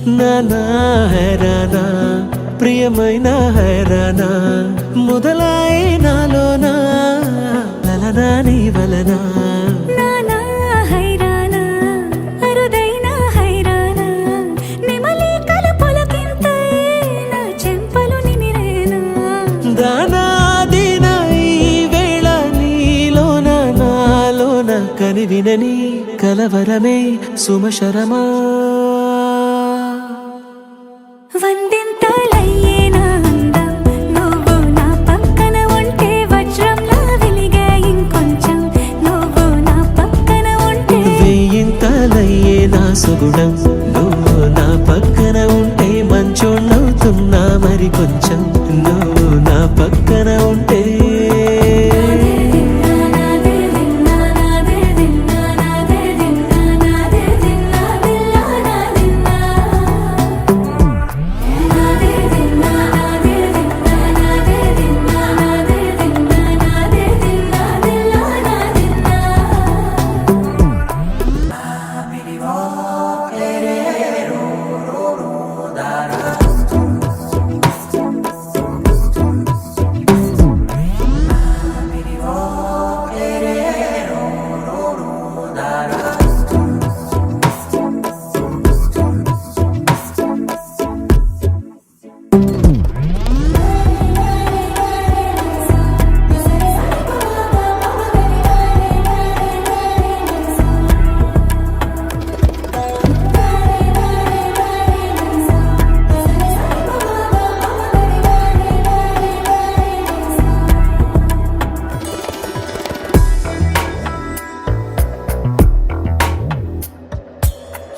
నానా హైరానా ప్రియమైన హైరానా మొదలాయి నాలోనా లలనా నీ వలనా నానా హైరానా అరుదైన హైరానా నెమలి కలుపులకింతై నా చెంపలు నిమిరేనా దానాదిన ఈ వేళ నీలోన నాలోన కనివినని కలవరమే సుమశరమా వందింతలయ్యేనా అందం నువ్వు నా పక్కన ఉంటే వజ్రంలా వెలిగే ఇంకొంచెం నువ్వు నా పక్కన ఉంటే వేయింతలయ్యే నా సుగుణం నువ్వు నా పక్కన ఉంటే మంచోళ్ళవుతున్నా మరి కొంచెం నువ్వు నా పక్కన ఉంటే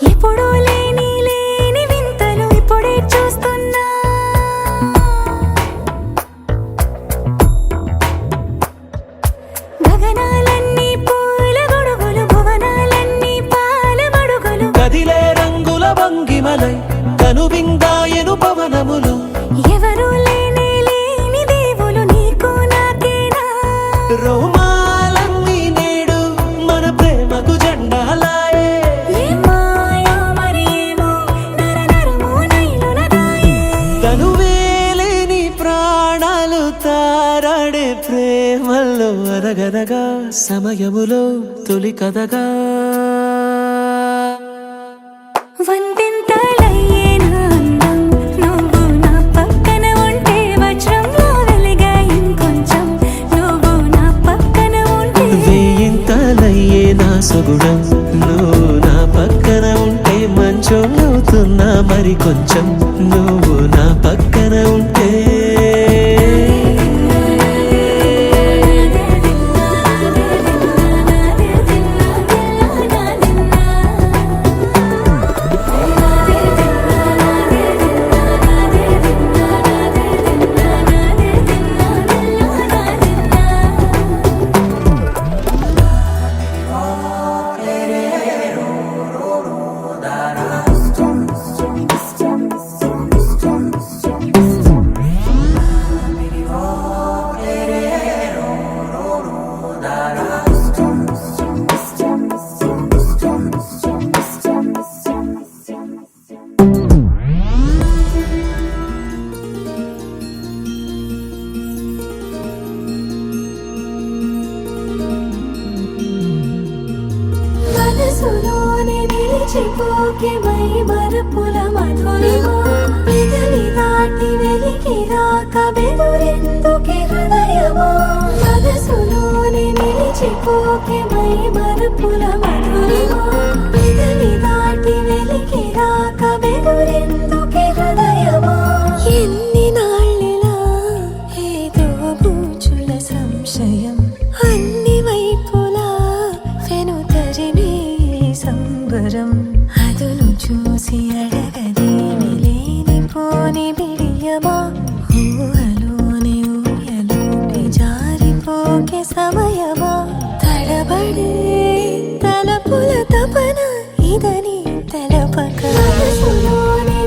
ఎప్పుడూ లేని లేని వింతలు ఇప్పుడే చూస్తున్నా గగనాలన్నీ పూల గొడుగులు భువనాలన్నీ పాల మడుగులు కదిలే రంగుల భంగిమలై కనువిందాయను పవనములు ఎవరూ లేని లేని దేవులు నీకు నాకేనా రోమాలన్నీ నేడు మన ప్రేమకు జెండాలాయే ఏ మాయో మరి ఏమో నరనరమో నైలున దాయే తనువేలేని ప్రాణాలు తారాడే ప్రేమల్లో అరగరగా సమయములో తొలి కథగా వందింతలయ్యేనా అందం నువ్వు నా పక్కన ఉంటే వజ్రంలా వెలిగే ఇంకొంచెం నువ్వు నా పక్కన ఉంటే వేయింతలయ్యే నా సుగుణం నువ్వు నా పక్కన ఉంటే మంచోళ్ళవుతున్నా మరి కొంచెం నువ్వు నా పక్కన ఉంటే మనసులోనే నిలిచిపోకే మై మరపుల మధురిమా పెదవి దాటి వెలికి రాక బెదురెందుకే హృదయమా మనసులోనే నిలిచిపోకే మై మరపుల మధురిమా పెదవి దాటి వెలికి రాక బెదురెందుకే హృదయమా ఎన్ని నాళ్ళిలా ఏదో బూచుల సంశయం అన్ని వైపులా వెనుతరిమే సంబరం అదును చూసి అడగదేమి లేనిపోని బిడియమా ఊహలోని ఊయలోకి జారిపోకే సమయమా తడబడే తలపుల తపన ఇదని తెలపక మనసులోని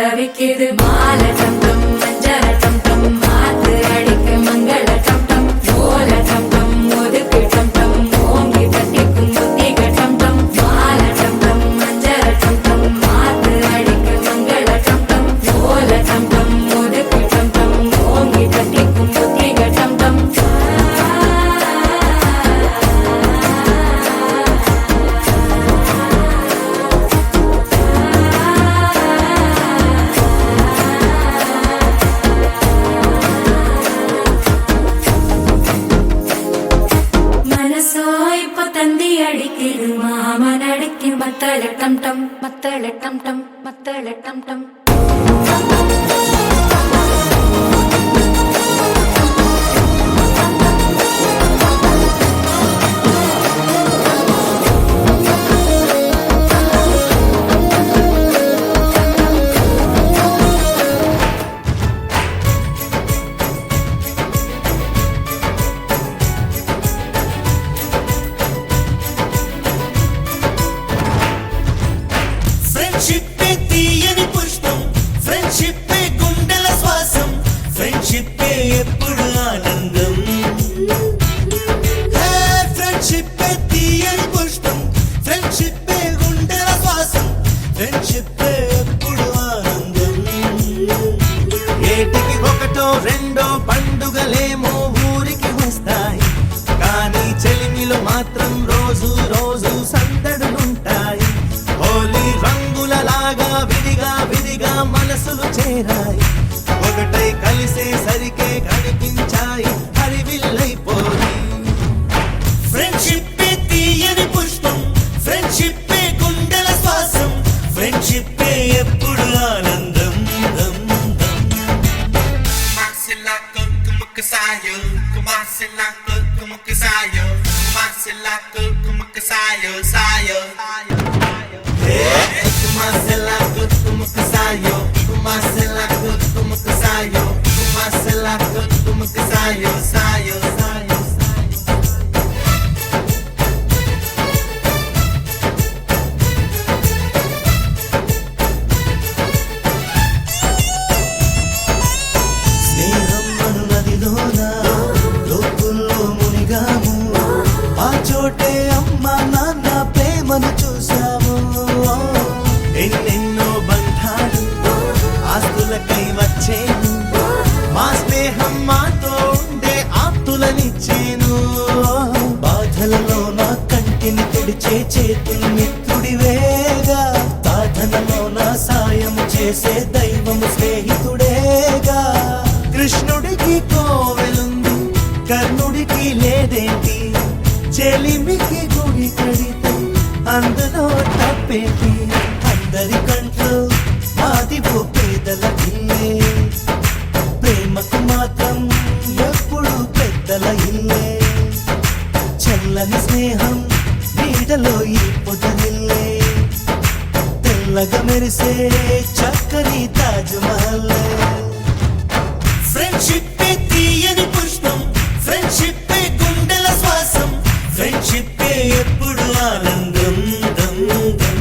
தவிக்குது மாலை டம் டம் மஞ்சள டம் டம் மாத்து அடிக்க மங்கள டம் டம் ஓல டம் டம் ஒதுக்கு டம் டம் ஓங்கி தட்டிக்கும் புத்திக டம் டம் மாலை டம் டம் மஞ்சள டம் டம் மாத்து அடிக்க மங்கள டம் டம் ஓல டம் டம் ஒதுக்கு டம் டம் ஓங்கி தட்டிக்கும் புத்திக டம் டம் മനസ്സോ ഇപ്പൊ തന്തി അടിക്കിത് മാമനടിക്ക് മത്തളട്ടം ടം മത്തളട്ടം ടം മത്തളട്ടം ടം ఫ్రెండ్షిప్ తీయని పుష్పం ఫ్రెండ్షిప్ గుండెల శ్వాసం ఫ్రెండ్షిప్ ఎప్పుడు ఆనందం ఫ్రెండ్షిప్ తీయని పుష్పం ఫ్రెండ్షిప్ గుండెల శ్వాసం ఫ్రెండ్షిప్ ఎప్పుడు ఆనందం ఏటికి ఒకటో రెండో పండుగలేమో ఊరికి వస్తాయి కానీ చెలిమిలో మాత్రం రోజు రోజు సందడులుంటాయి హోలీ రంగులలాగా విడిగా విడిగా మనసులు చేరాయి ఒకటై కలిసేసరికే కనిపించాయి హరివిల్లైపోయి ఫ్రెండ్షిప్ తీయని పుష్పం ఫ్రెండ్షిప్ గుండెల శ్వాసం ఫ్రెండ్షిప్ ఎప్పుడు ఆనందం దం దం Marcelaco, como que saiu? Marcelaco, como que saiu? Marcelaco, como que saiu? Saiu. Marcelaco, como que saiu? Marcelaco, como que saiu? Marcelaco, como que saiu? Saiu, saiu, saiu. స్నేహం అను నదిలోన లోతుల్లో మునిగాము ఆ చోటే అమ్మ నాన్న ప్రేమను చూసాము ఎన్నెన్నో బంధాలు ఆస్తులకై వచ్చేను మా స్నేహం మాతో ఉండే ఆప్తులనిచ్చేను బాధలలో నా కంటిని తుడిచే చేతులు మిత్రుడివేగా సాధనలో నా సాయము చేసే దైవము స్నేహితుడేగా కృష్ణుడికి కోవెలుంది కర్ణుడికి లేదేంటి చెలిమికి గుడి కడితే అందులో తప్పేటి అందరి కంట్లో మాది ఓ పేదల ఇల్లే ప్రేమకు మాత్రం ఎప్పుడు పెద్దల ఇల్లే చల్లని స్నేహం నీడలో ఈ పొదరిల్లే తెల్లగా మెరిసే చక్కని తాజ్ మహల్ ఫ్రెండ్షిప్ తీయని పుష్పం ఫ్రెండ్షిప్ గుండెల శ్వాసం ఫ్రెండ్షిప్ ఎప్పుడు ఆనందం దం దం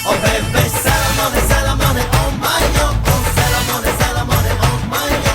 Oh baby, salamone, salamone, oh my yo, oh salamone, salamone, oh my yo.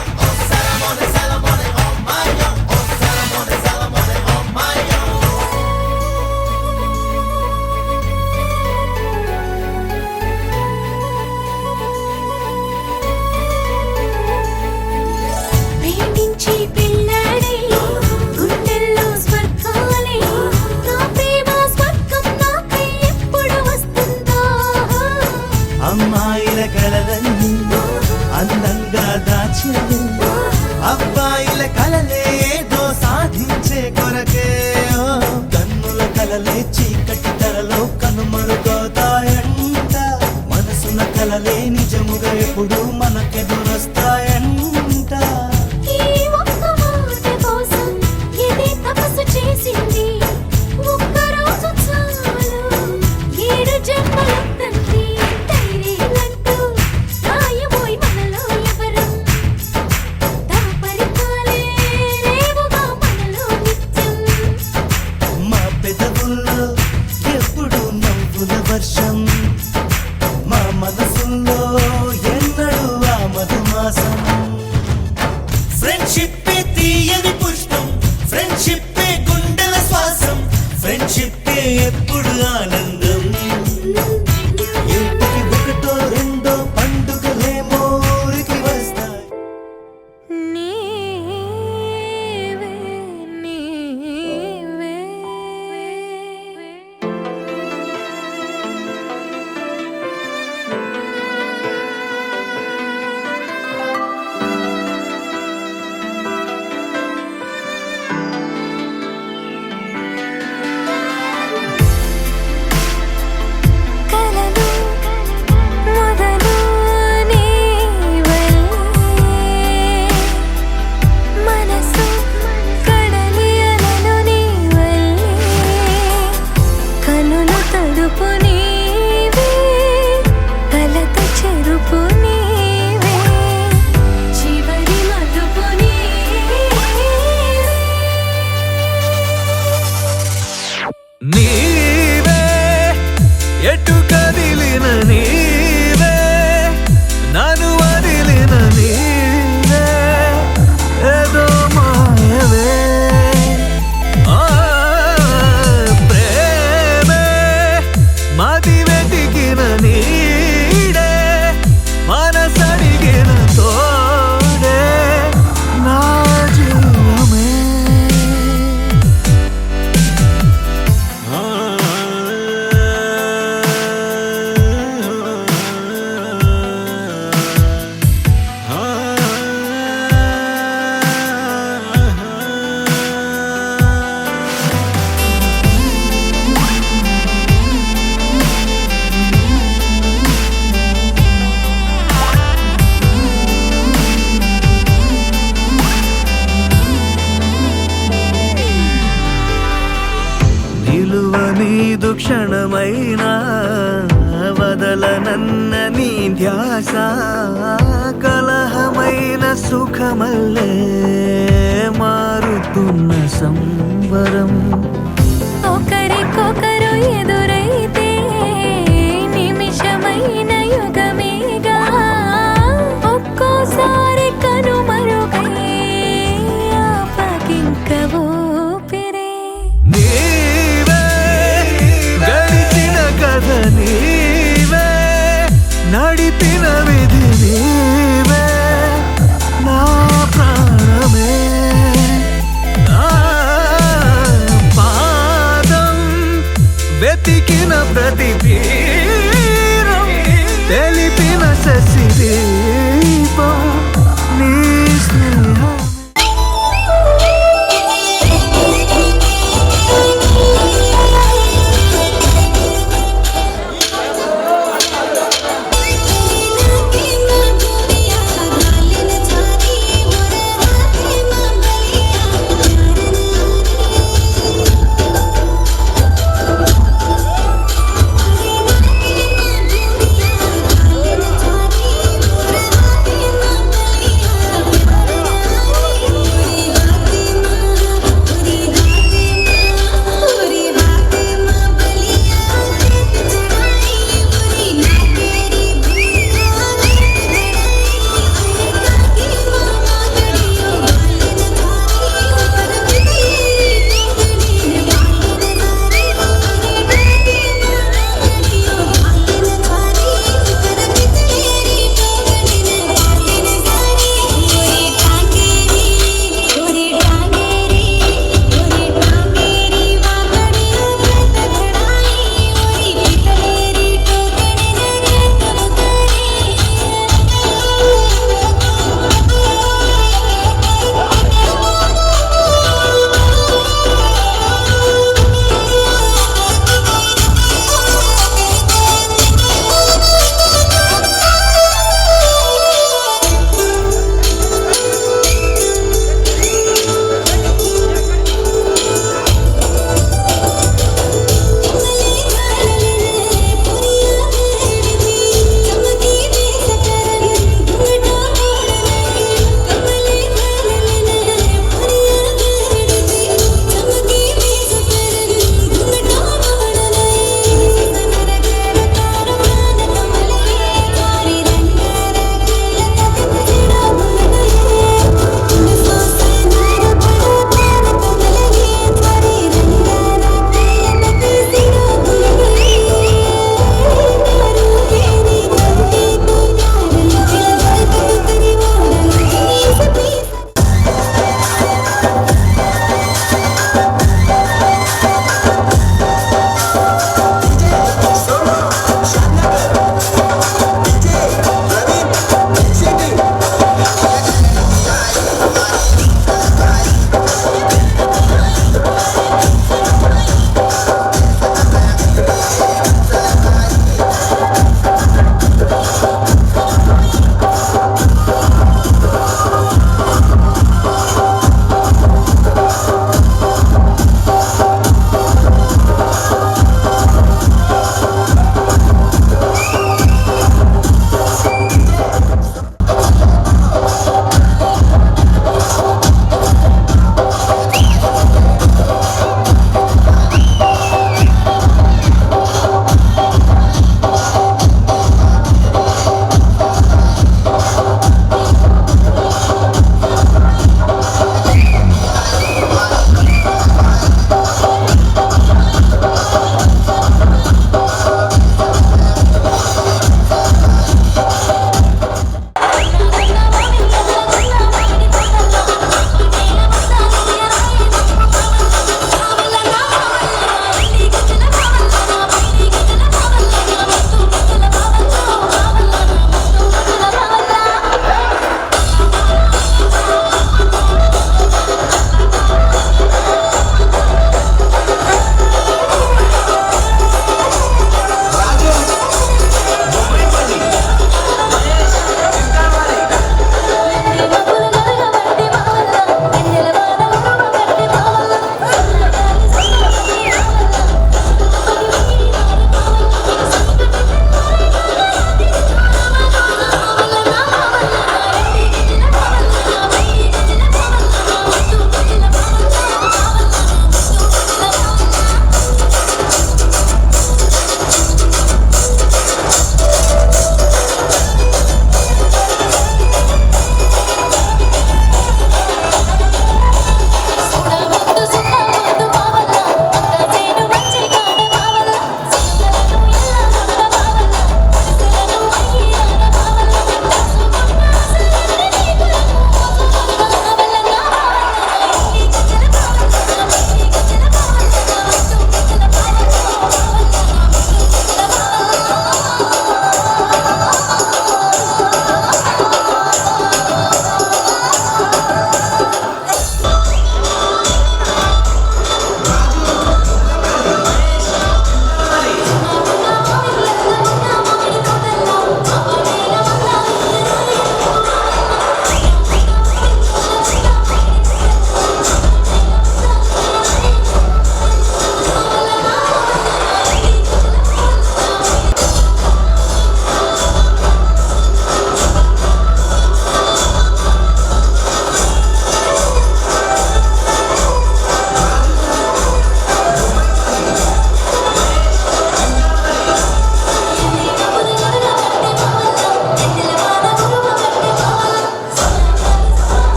నీదు క్షణమైనా వదలనన్న నీ ధ్యాస కలహమైన సుఖమల్లే మారుతున్న సంబరం ఒకరికొకరు ఎదురైతే నిమిషమైన యుగమేగా ఒక్కోసారి కనుమరుగై ఆపకింక ఊపిరే నీవే గడిచిన కథ నీవే నడిపిన విధి నీవే నా ప్రాణమే నా పాదం వెతికి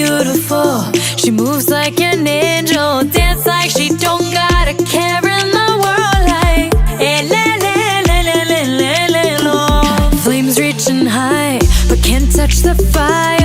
beautiful. She moves like an angel, dance like she don't got a care in the world. Like, eh, le, le, le, le, le, le, le, lo. Flames reaching high, but can't touch the fire.